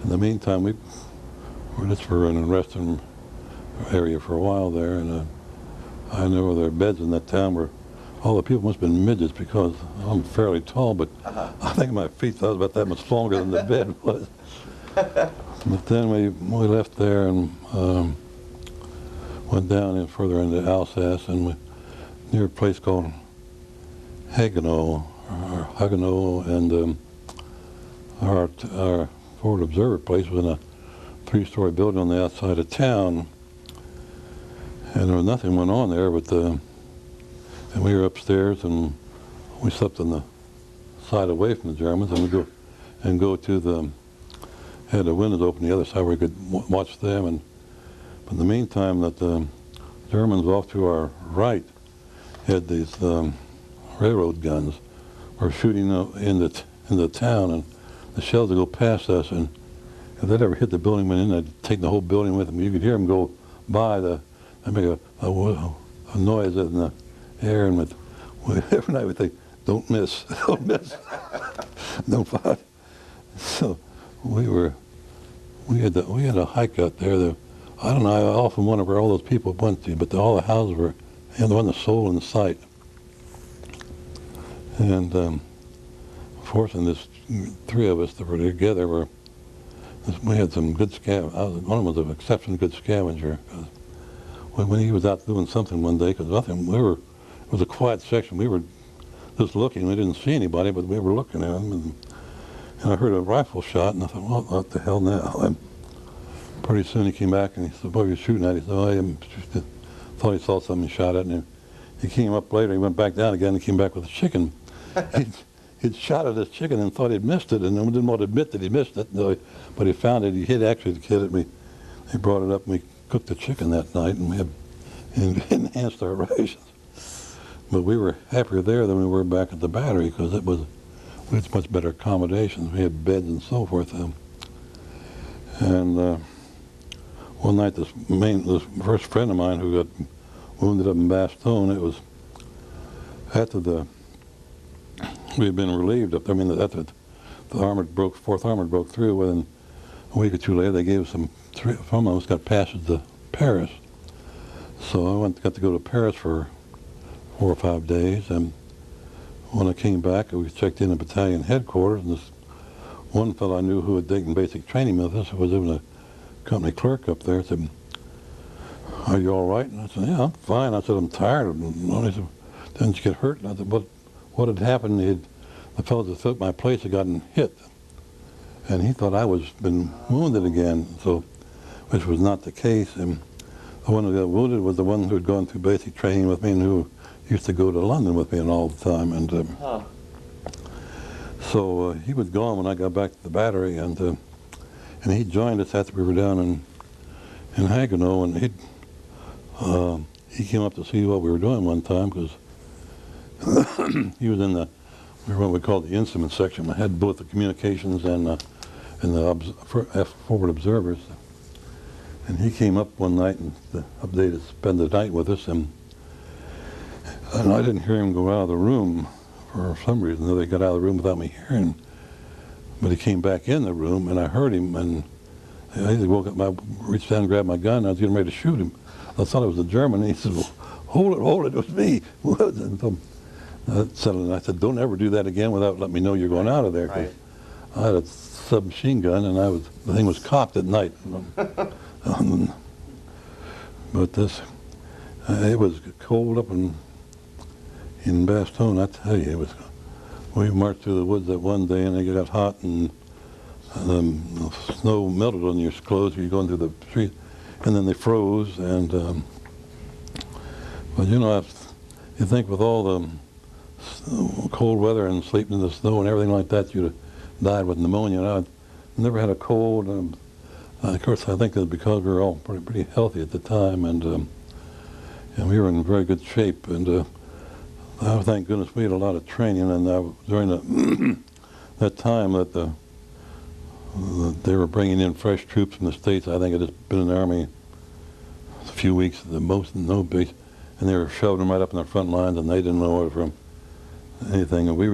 the meantime, we were just for an resting area for a while there, and I know their beds in that town were, all the people must have been midgets because I'm fairly tall, but I think my feet was about that much longer than the bed was. But then we left there and went down and further into Alsace, and near a place called Haguenau, and our forward observer place was in a 3-story building on the outside of town, and there was nothing went on there, but and we were upstairs, and we slept on the side away from the Germans, and we go to had the windows open the other side where we could watch them, but in the meantime that the Germans off to our right had these railroad guns were shooting in the town, and the shells would go past us, and if they'd ever hit the building went in, they'd take the whole building with them. You could hear them go by, they make a noise in the air, and every night we think, don't miss, don't miss, don't fire. So we had a hike out there. I don't know, I often wonder where all those people went to, but all the houses were, there wasn't a soul in sight. And fortunately, this 3 of us that were together we had some good scavengers. One of them was an exceptionally good scavenger. When he was out doing something one day, because it was a quiet section. We were just looking. We didn't see anybody, but we were looking at him. And I heard a rifle shot, and I thought, well, what the hell now? And pretty soon he came back, and he said, what were you shooting at? He said, oh, I thought he saw something, he shot at, and he came up later. He went back down again and came back with a chicken. He'd shot at his chicken and thought he'd missed it, and didn't want to admit that he missed it. But he found it. He hit actually the kid. He brought it up, and we cooked the chicken that night, and we had enhanced our rations. But we were happier there than we were back at the battery because we had much better accommodations. We had beds and so forth. And one night, this first friend of mine who got wounded up in Bastogne, it was after we had been relieved up there. I mean, after the 4th Armored broke through, within a week or two later, they gave us some of us got passage to Paris. So I got to go to Paris for 4 or 5 days, and when I came back, we checked in at battalion headquarters, and this one fellow I knew who had taken basic training with us, who was even a company clerk up there, said, are you all right? And I said, yeah, I'm fine. I said, I'm tired. And he said, didn't you get hurt? And I said, what had happened? The fellow that took my place had gotten hit, and he thought I was been wounded again, which was not the case. And the one who got wounded was the one who had gone through basic training with me and who used to go to London with me and all the time. And so he was gone when I got back to the battery, and he joined us after we were down in Hagano, and he came up to see what we were doing one time because he was in what we called the instrument section. I had both the communications and the forward observers. And he came up one night and updated to spend the night with us, and I didn't hear him go out of the room for some reason. They got out of the room without me hearing. But he came back in the room, and I heard him, and I woke up, I reached down and grabbed my gun, and I was getting ready to shoot him. I thought it was a German, and he said, well, hold it was me. And so I said, don't ever do that again without letting me know you're going out of there. Right. I had a submachine gun, and the thing was cocked at night. But it was cold up in Bastogne, I tell you. We marched through the woods that one day, and it got hot, and the snow melted on your clothes. You go into the street, and then they froze. And but you know, you think with all the cold weather and sleeping in the snow and everything like that, you'd have died with pneumonia. And I never had a cold. Of course, I think that because we were all pretty healthy at the time, and we were in very good shape. And thank goodness we had a lot of training. And during that time that they were bringing in fresh troops from the States, I think it had been in the Army a few weeks at the most, no base, and they were shoving them right up in the front lines, and they didn't know it from anything. And we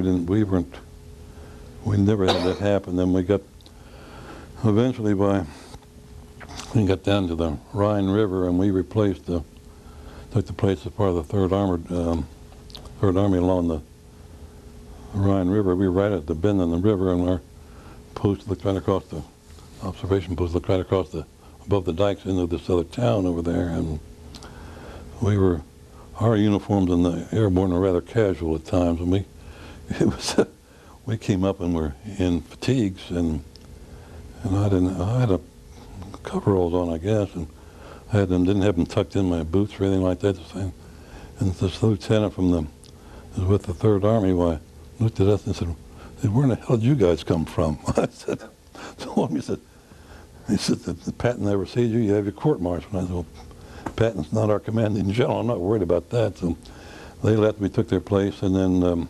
never had that happen. Then we got eventually we got down to the Rhine River, and we replaced took the place as part of the Third Army along the Rhine River. We were right at the bend in the river, and our post looked right across the observation post, looked right across above the dikes into this other town over there. And our uniforms in the airborne were rather casual at times, and we came up and were in fatigues, and I had a coveralls on, I guess, and didn't have them tucked in my boots or anything like that. And this lieutenant was with the Third Army, looked at us and said, where in the hell did you guys come from? I said, he said, Patton never sees you, you have your court-martial. And I said, well, Patton's not our commanding general, I'm not worried about that. So they left, we took their place, and then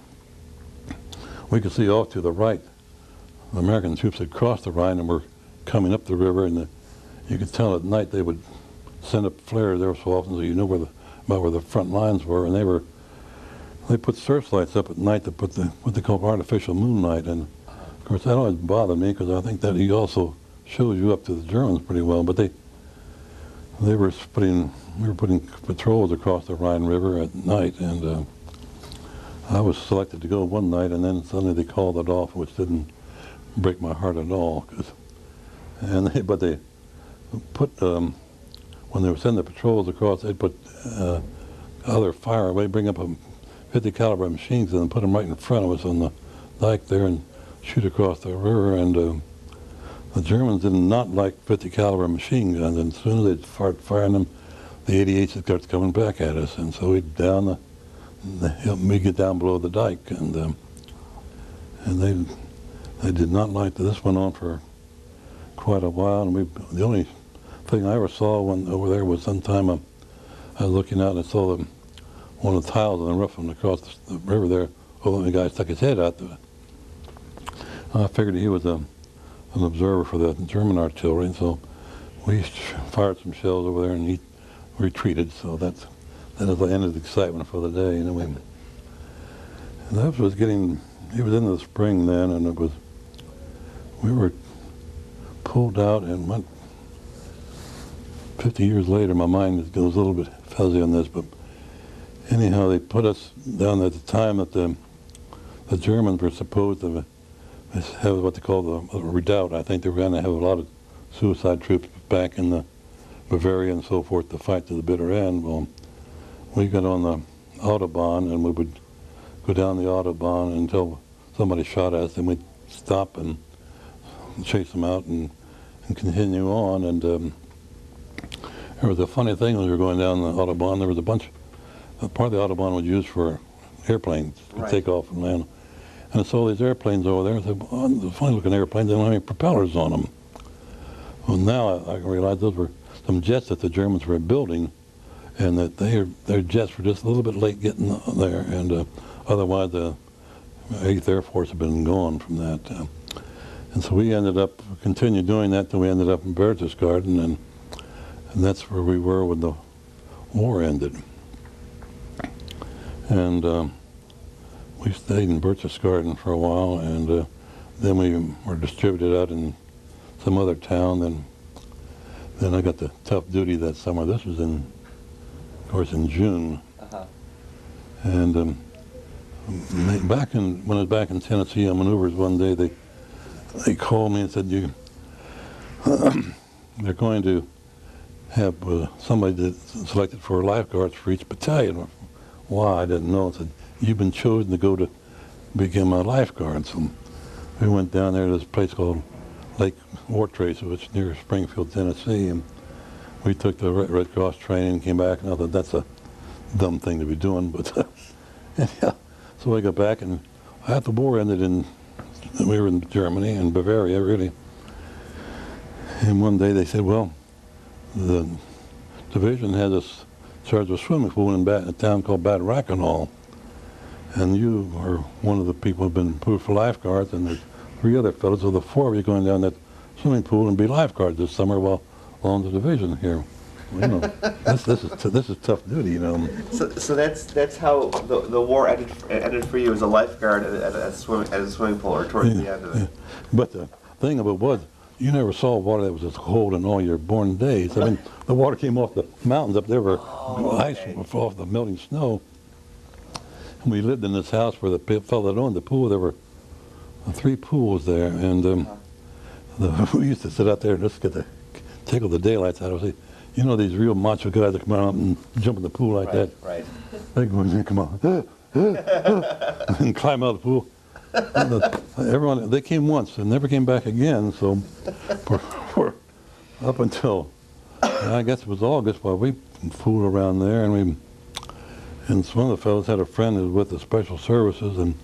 we could see off to the right, the American troops had crossed the Rhine and were coming up the river, and you could tell at night they would send up flares there so often so you know about where the front lines were, and they put searchlights up at night to put what they call artificial moonlight. And of course that always bothered me because I think that he also shows you up to the Germans pretty well. But we were putting patrols across the Rhine River at night, and I was selected to go one night, and then suddenly they called it off, which didn't break my heart at all. But they put when they were sending the patrols across, they'd put other fire. They'd bring up a 50 caliber machines and put them right in front of us on the dike there and shoot across the river. And the Germans did not like 50 caliber machine guns, and as soon as they'd start firing them, the 88s would start coming back at us. And so we'd they helped me get down below the dike, and they did not like that. This went on for quite a while, and the only thing I ever saw over there was sometime I was looking out and I saw one of the tiles on the roof and across the river there. Oh, the guy stuck his head out there. I figured he was an observer for the German artillery, and so we fired some shells over there, and he retreated. So that is the end of the excitement for the day. And that was he was in the spring then, and we were pulled out and went 50 years later. My mind goes a little bit fuzzy on this, but anyhow, they put us down at the time that the Germans were supposed to have what they call the redoubt. I think they were going to have a lot of suicide troops back in the Bavaria and so forth to fight to the bitter end. Well, we got on the Autobahn, and we would go down the Autobahn until somebody shot at us, and we'd stop and chase them out and continue on. And there was a funny thing when we were going down the Autobahn. There was part of the Autobahn was used for airplanes to take off and land. And I saw these airplanes over there. I said, well, the funny looking airplanes, they don't have any propellers on them. Well, now I realize those were some jets that the Germans were building, and that their jets were just a little bit late getting there, and otherwise the 8th Air Force had been gone from that. And so we ended up, continued doing that till we ended up in Berchtesgaden, and that's where we were when the war ended. And we stayed in Berchtesgaden for a while, and then we were distributed out in some other town. Then I got the tough duty that summer. This was of course, in June. And when I was back in Tennessee on maneuvers one day, they called me and said, they're going to have somebody selected for lifeguards for each battalion. Why? I didn't know. It said, you've been chosen to go to become a lifeguard. So we went down there to this place called Lake Wartrace, which is near Springfield, Tennessee, and we took the Red Cross training and came back, and I thought that's a dumb thing to be doing, but yeah. So I got back, and after the war ended, we were in Germany, in Bavaria, really. And one day they said, well, the division had us charge of a swimming pool in a town called Bad Rackenow, and you are one of the people who have been approved for lifeguards, and there's 3 other fellows, so the 4 of you going down that swimming pool and be lifeguards this summer while on the division here. Well, you know, this is tough duty, you know. So that's how the war ended for you as a lifeguard at a swimming pool, or towards the end of it. But the thing of it was, you never saw water that was as cold in all your born days. I mean, the water came off the mountains up there where ice off the melting snow. And we lived in this house where the fellow that owned the pool, there were 3 pools there, and we used to sit out there and just tickle the daylights out of it. You know, these real macho guys that come out and jump in the pool like that. Right. They come on, and climb out of the pool. And they came once and never came back again. So, for up until I guess it was August, while we fooled around there, and one of the fellows had a friend who was with the special services, and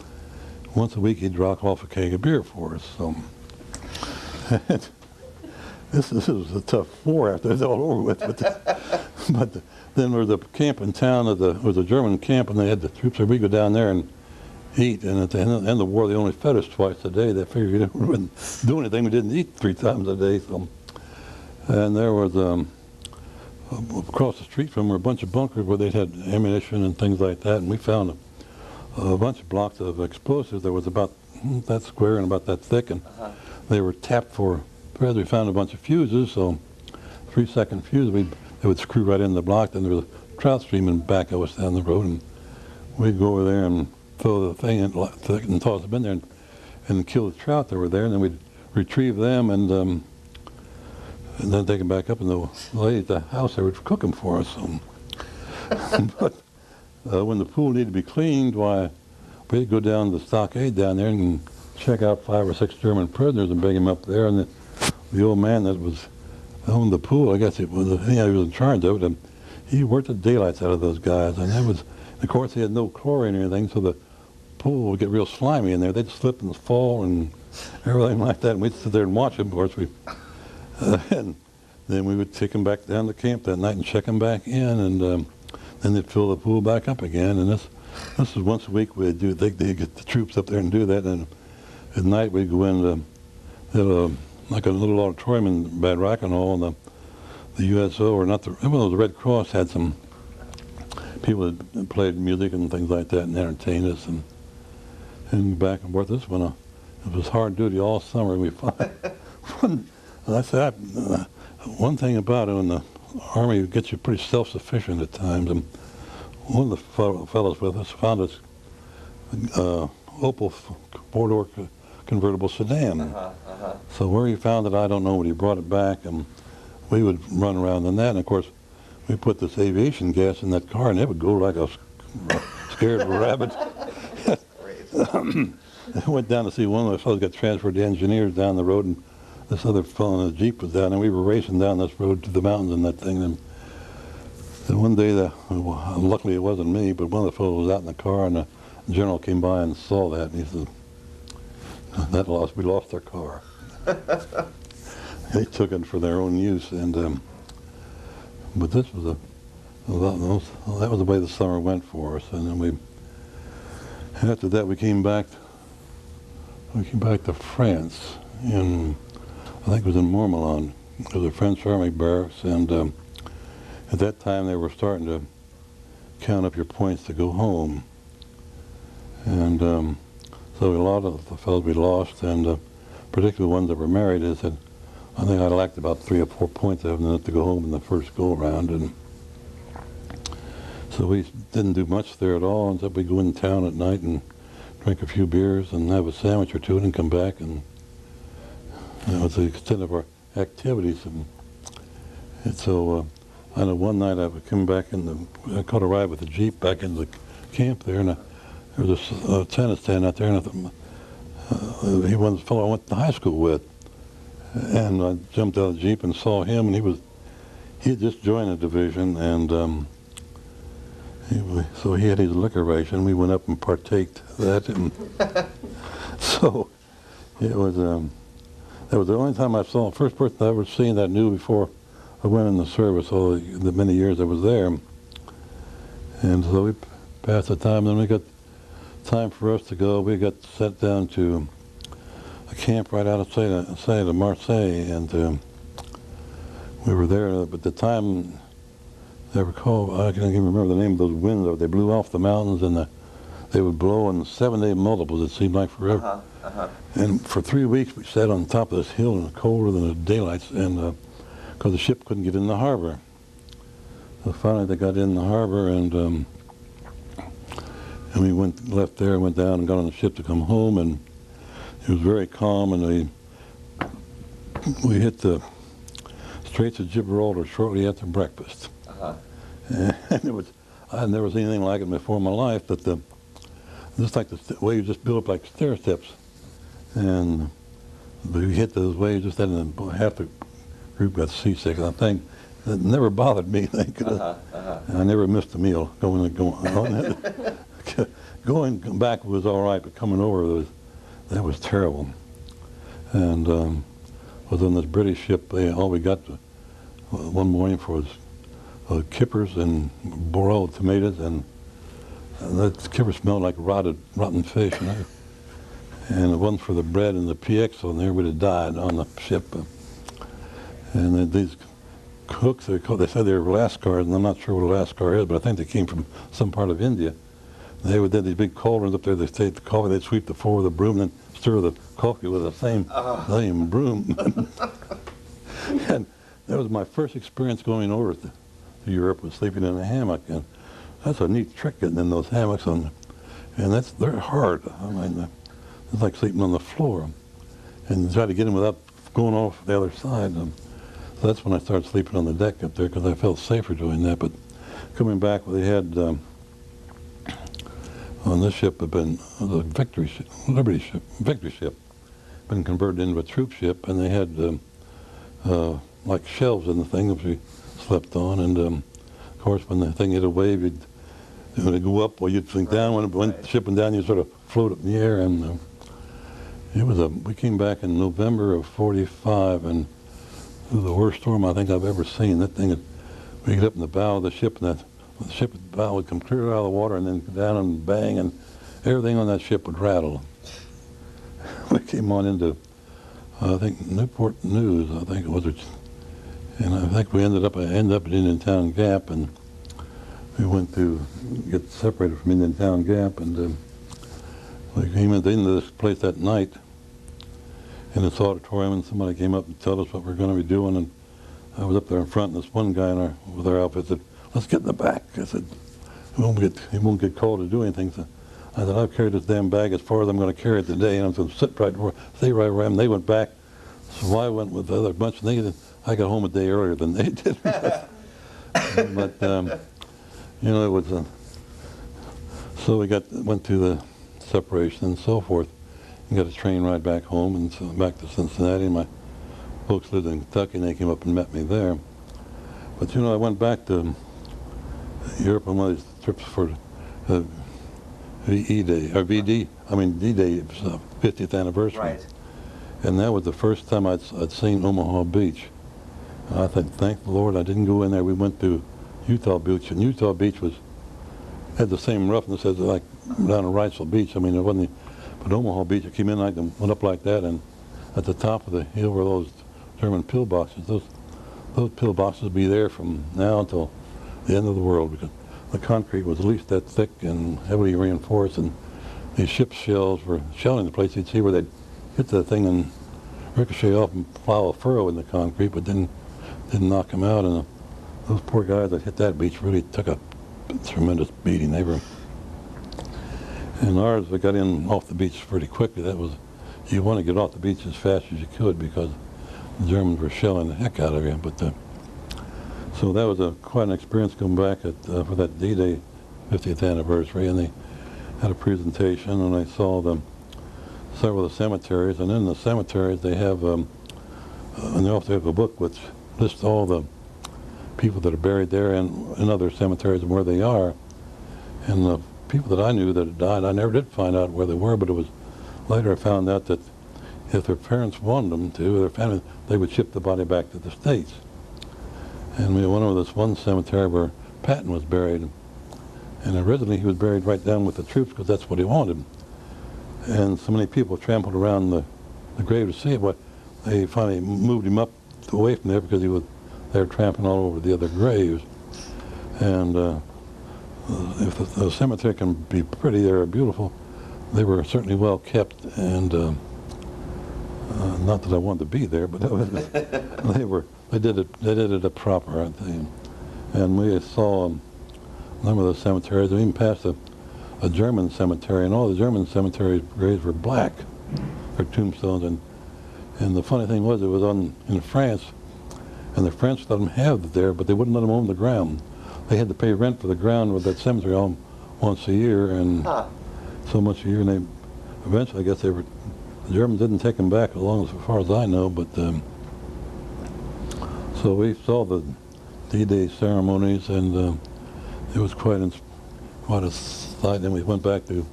once a week he'd drop off a keg of beer for us. So. This was a tough war after it was all over with. But then there was a camp in town, it was a German camp, and they had the troops there. We go down there and eat, and at the end of the war, they only fed us twice a day. They figured we wouldn't do anything. We didn't eat 3 times a day. So. And there was, across the street from were a bunch of bunkers where they had ammunition and things like that, and we found a bunch of blocks of explosives. There was about that square and about that thick, and they were tapped for threads. We found a bunch of fuses, so 3-second fuse, they would screw right in the block. Then there was a trout stream in back of us down the road, and we'd go over there and throw the thing and toss them in there and kill the trout that were there, and then we'd retrieve them and then take them back up, and the lady at the house, they would cook them for us. So. But when the pool needed to be cleaned, why, we'd go down to the stockade down there and check out 5 or 6 German prisoners and bring them up there, and the old man that owned the pool, I guess he was in charge of it, and he worked the daylights out of those guys, and of course he had no chlorine or anything, so the pool would get real slimy in there. They'd slip and fall and everything like that, and we'd sit there and watch them. Of course, and then we would take them back down to camp that night and check them back in, and then they'd fill the pool back up again, and this is once a week we'd do. They'd get the troops up there and do that, and at night we'd go in like a little auditorium in Bad Rackenow, and the USO, or not the Red Cross had some people that played music and things like that and entertained us, and back and forth. This one, it was hard duty all summer. We one thing about it in the Army, it gets you pretty self-sufficient at times, and one of the fellows with us found us Opel 4-door convertible sedan. So where he found it, I don't know, but he brought it back, and we would run around in that, and of course we put this aviation gas in that car, and it would go like a scared rabbit. I went down to see one of the fellows got transferred to engineers down the road, and this other fellow in a Jeep was down, and we were racing down this road to the mountains in that thing. And one day, luckily it wasn't me, but one of the fellows was out in the car, and the general came by and saw that, and he said, we lost our car. they took it for their own use. And but this was that was the way the summer went for us. And then after that we came back to France I think it was in Mourmelon. It was a French army barracks, and at that time they were starting to count up your points to go home. And so a lot of the fellows we lost, and particularly the ones that were married, I think I lacked about 3 or 4 points of them to go home in the first go-around. And so we didn't do much there at all, except we'd go in town at night and drink a few beers and have a sandwich or two and come back, and that was the extent of our activities. And so I know one night I came back I caught a ride with a Jeep back into the camp there, and there was a tennis stand out there, and he was the fellow I went to high school with. And I jumped out of the Jeep and saw him, and he had just joined the division, and so he had his liquor ration. We went up and partaked that, and so it was. That was the only time I saw, the first person I ever seen that I knew before I went in the service, all the many years I was there. And so we passed the time, then we got time for us to go. We got sent down to a camp right outside of Marseille, and we were there, but the time, I recall, I can't even remember the name of those winds, they blew off the mountains, and they would blow in 7-day multiples, it seemed like forever. And for 3 weeks we sat on top of this hill and it was colder than the daylights, and because the ship couldn't get in the harbor. So finally they got in the harbor, and we left there and went down and got on the ship to come home, and it was very calm, and we hit the Straits of Gibraltar shortly after breakfast. And it was, I had never seen anything like it before in my life, but just like the waves just built up like stair steps. And we hit those waves just then, and half the group got seasick. And I think it never bothered me. I never missed a meal going. Going back was all right, but coming over that was terrible. And was on this British ship. All we got one morning for was kippers and boiled tomatoes, and that kipper smelled like rotten fish. And it wasn't for the bread and the PX on there, would have died on the ship. And then these cooks, they said they were Lascars, and I'm not sure what a Lascar is, but I think they came from some part of India. They would have these big cauldrons up there. They'd take the coffee, they'd sweep the floor with a broom, and then stir the coffee with the same broom. And that was my first experience going over to Europe, was sleeping in a hammock. And that's a neat trick, getting in those hammocks, and they're hard. I mean, it's like sleeping on the floor, and you try to get in without going off the other side. So that's when I started sleeping on the deck up there, because I felt safer doing that. But coming back, they had on this ship had been the Victory ship, been converted into a troop ship, and they had like shelves in the thing that we slept on. And of course, when the thing hit a wave, when it go up, well, you'd sink down. When it went, the ship went down, you sort of float up in the air. And we came back in November of '45, and it was the worst storm I think I've ever seen. That thing, we get up in the bow of the ship, and the ship's bow would come clear out of the water and then go down and bang, and everything on that ship would rattle. We came on into, I think, Newport News, I think it was, and I think we ended up at Indian Town Gap, and we went to get separated from Indian Town Gap, and we came into this place that night in this auditorium, and somebody came up and told us what we were going to be doing, and I was up there in front, and this one guy with our outfit said, "Let's get in the back." I said, he won't get called to do anything. So I said, "I've carried this damn bag as far as I'm going to carry it today, and I'm going to stay right where I am." They went back, so I went with the other bunch, and I got home a day earlier than they did. But it was so we went to the separation and so forth, and got a train ride back home, and so back to Cincinnati. My folks lived in Kentucky, and they came up and met me there. But I went back to Europe on one of these trips for D-Day, 50th anniversary. Right. And that was the first time I'd seen Omaha Beach. And I think, thank the Lord I didn't go in there. We went to Utah Beach, and Utah Beach had the same roughness as like down at Wrightsville Beach. I mean, it wasn't, but Omaha Beach, it came in like them, went up like that, and at the top of the hill were those German pillboxes. Those pillboxes would be there from now until the end of the world, because the concrete was at least that thick and heavily reinforced, and these ship shells were shelling the place. You'd see where they'd hit the thing and ricochet off and plow a furrow in the concrete, but didn't knock them out. And those poor guys that hit that beach really took a tremendous beating. And ours, we got in off the beach pretty quickly. You want to get off the beach as fast as you could because the Germans were shelling the heck out of you. But so that was quite an experience going back for that D-Day 50th anniversary, and they had a presentation, and I saw several of the cemeteries, and in the cemeteries they have, and they also have a book which lists all the people that are buried there and in other cemeteries and where they are. And the people that I knew that had died, I never did find out where they were, but it was later I found out that if their parents wanted them to, their family, they would ship the body back to the States. And we went over this one cemetery where Patton was buried. And originally he was buried right down with the troops because that's what he wanted. And so many people trampled around the grave to see it, but they finally moved him up away from there because they were trampling all over the other graves. And if the cemetery can be pretty, they're beautiful. They were certainly well kept, and not that I wanted to be there, but they did it a proper, I think. And we saw a number of the cemeteries. We even passed a German cemetery, and all the German cemetery graves were black, or tombstones. And the funny thing was, it was in France, and the French let them have it there, but they wouldn't let them own the ground. They had to pay rent for the ground with that cemetery once a year, and so much a year. And eventually, I guess the Germans didn't take them back, as far as I know. But so we saw the D-Day ceremonies, and it was quite a sight. Then we went back to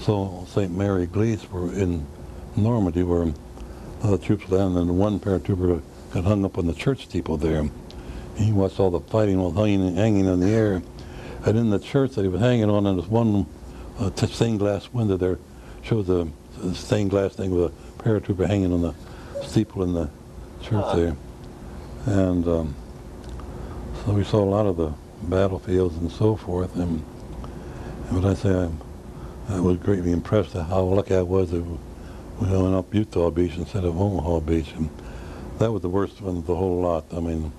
St. Mary Glees, in Normandy, where the troops landed, and one paratrooper got hung up on the church steeple there. He watched all the fighting while hanging in the air. And in the church that he was hanging on, there's one stained glass window there, shows the stained glass thing with a paratrooper hanging on the steeple in the church there. And so we saw a lot of the battlefields and so forth. And what I say, I was greatly impressed at how lucky I was that we went up Utah Beach instead of Omaha Beach. And that was the worst one of the whole lot. I mean,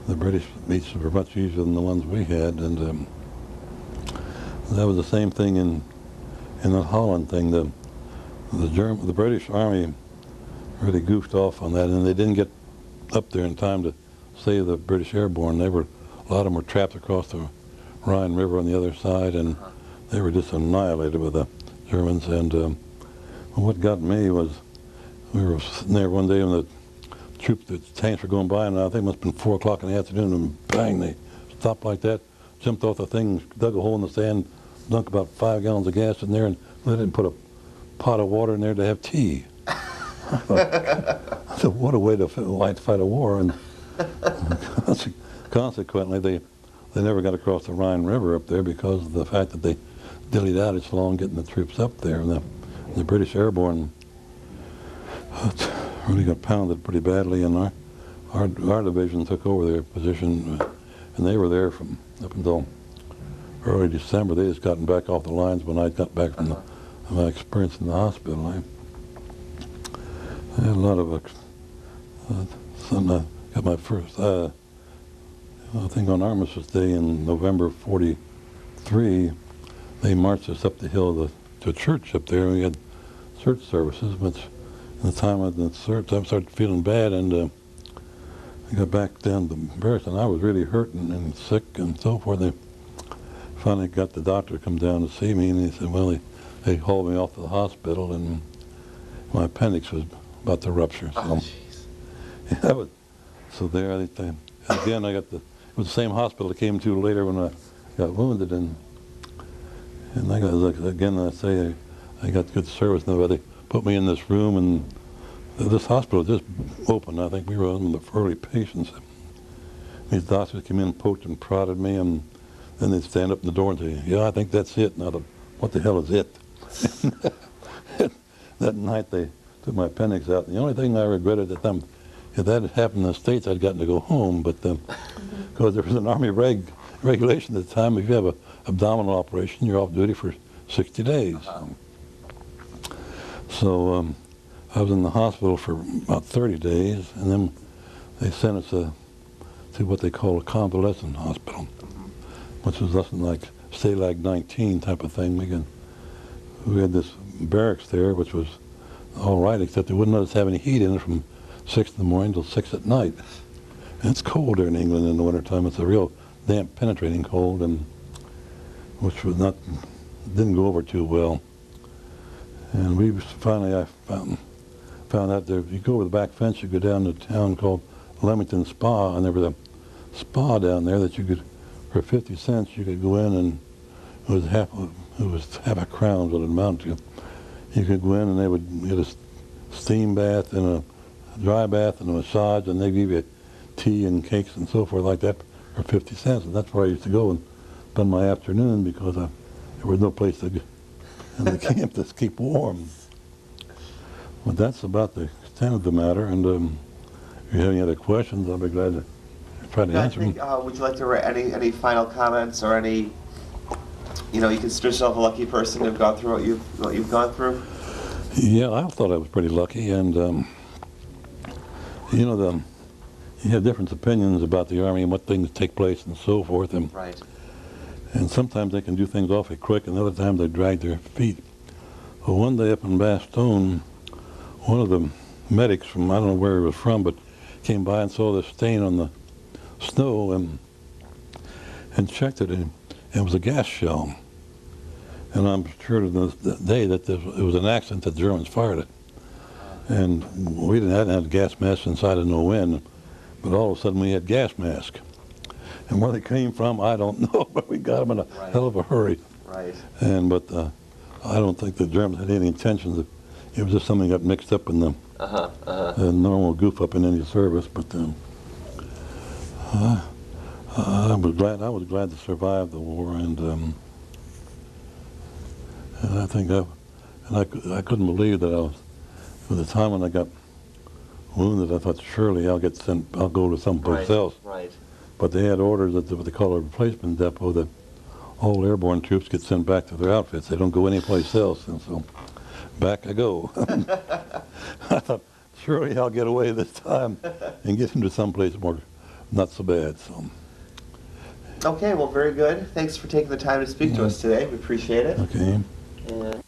the British beaches were much easier than the ones we had, and that was the same thing in the Holland thing. The British Army really goofed off on that, and they didn't get up there in time to save the British airborne. A lot of them were trapped across the Rhine River on the other side, and they were just annihilated with the Germans. And what got me was, we were sitting there one day when the tanks were going by, and I think it must have been 4 o'clock in the afternoon, and bang, they stopped like that, jumped off the thing, dug a hole in the sand, dunked about 5 gallons of gas in there, and let it put a pot of water in there to have tea. I said, what a way to fight a war. And consequently, they never got across the Rhine River up there because of the fact that they dillied out so long getting the troops up there. And the British airborne really got pounded pretty badly, and our division took over their position, and they were there from up until early December. They just gotten back off the lines when I got back from my experience in the hospital. I had a lot of got my first I think on Armistice Day in November '43, they marched us up the hill to a church up there, and we had church services, which the time I did search, I started feeling bad, and I got back down to barracks, and I was really hurting and sick and so forth. They finally got the doctor to come down to see me, and he said, well, they hauled me off to the hospital, and my appendix was about to rupture. So, yeah, so there, again, it was the same hospital I came to later when I got wounded, and I got, again, I say, I got good service. They put me in this room, and this hospital just opened. I think we were one of the early patients. These doctors came in, poked and prodded me, and then they'd stand up in the door and say, "Yeah, I think that's it." Now, what the hell is it? That night they took my appendix out. And the only thing I regretted at the time, if that had happened in the States, I'd gotten to go home. But because there was an Army regulation at the time, if you have an abdominal operation, you're off duty for 60 days. So I was in the hospital for about 30 days, and then they sent us to what they call a convalescent hospital, which was nothing like Stalag 19 type of thing. We had this barracks there, which was all right, except they wouldn't let us have any heat in it from 6 in the morning till 6 at night. And it's cold there in England in the wintertime. It's a real damp, penetrating cold, and which was didn't go over too well. And we finally, I found out there, if you go over the back fence, you go down to a town called Leamington Spa, and there was a spa down there that you could, for 50 cents, you could go in, and it was half a crown what it amounted to. You could go in and they would get a steam bath and a dry bath and a massage, and they'd give you tea and cakes and so forth like that for 50 cents. And that's where I used to go and spend my afternoon, because there was no place to go in the camp to keep warm. But that's about the extent of the matter, and if you have any other questions, I'll be glad to try to answer them. Would you like to write any final comments, or any, you consider yourself a lucky person to have gone through what you've gone through? Yeah, I thought I was pretty lucky, and you have different opinions about the Army and what things take place and so forth, and right. And sometimes they can do things awfully quick, and other times they drag their feet. Well, one day up in Bastogne, one of the medics from, I don't know where he was from, but came by and saw this stain on the snow and checked it, and it was a gas shell. And I'm sure to this day that it was an accident that the Germans fired it. And we hadn't had gas masks inside of no wind, but all of a sudden we had gas masks. And where they came from, I don't know, but we got them in a hell of a hurry. Right. But I don't think the Germans had any intentions. It was just something that got mixed up in the normal goof up in any service. But I was glad to survive the war, and I think I couldn't believe that at the time when I got wounded, I thought surely I'll go to someplace else. Right. But they had orders at what they call a replacement depot, that all airborne troops get sent back to their outfits. They don't go anyplace else, and so back I go. I thought, surely I'll get away this time and get into someplace more not so bad. So. Okay, well, very good. Thanks for taking the time to speak to us today. We appreciate it. Okay. And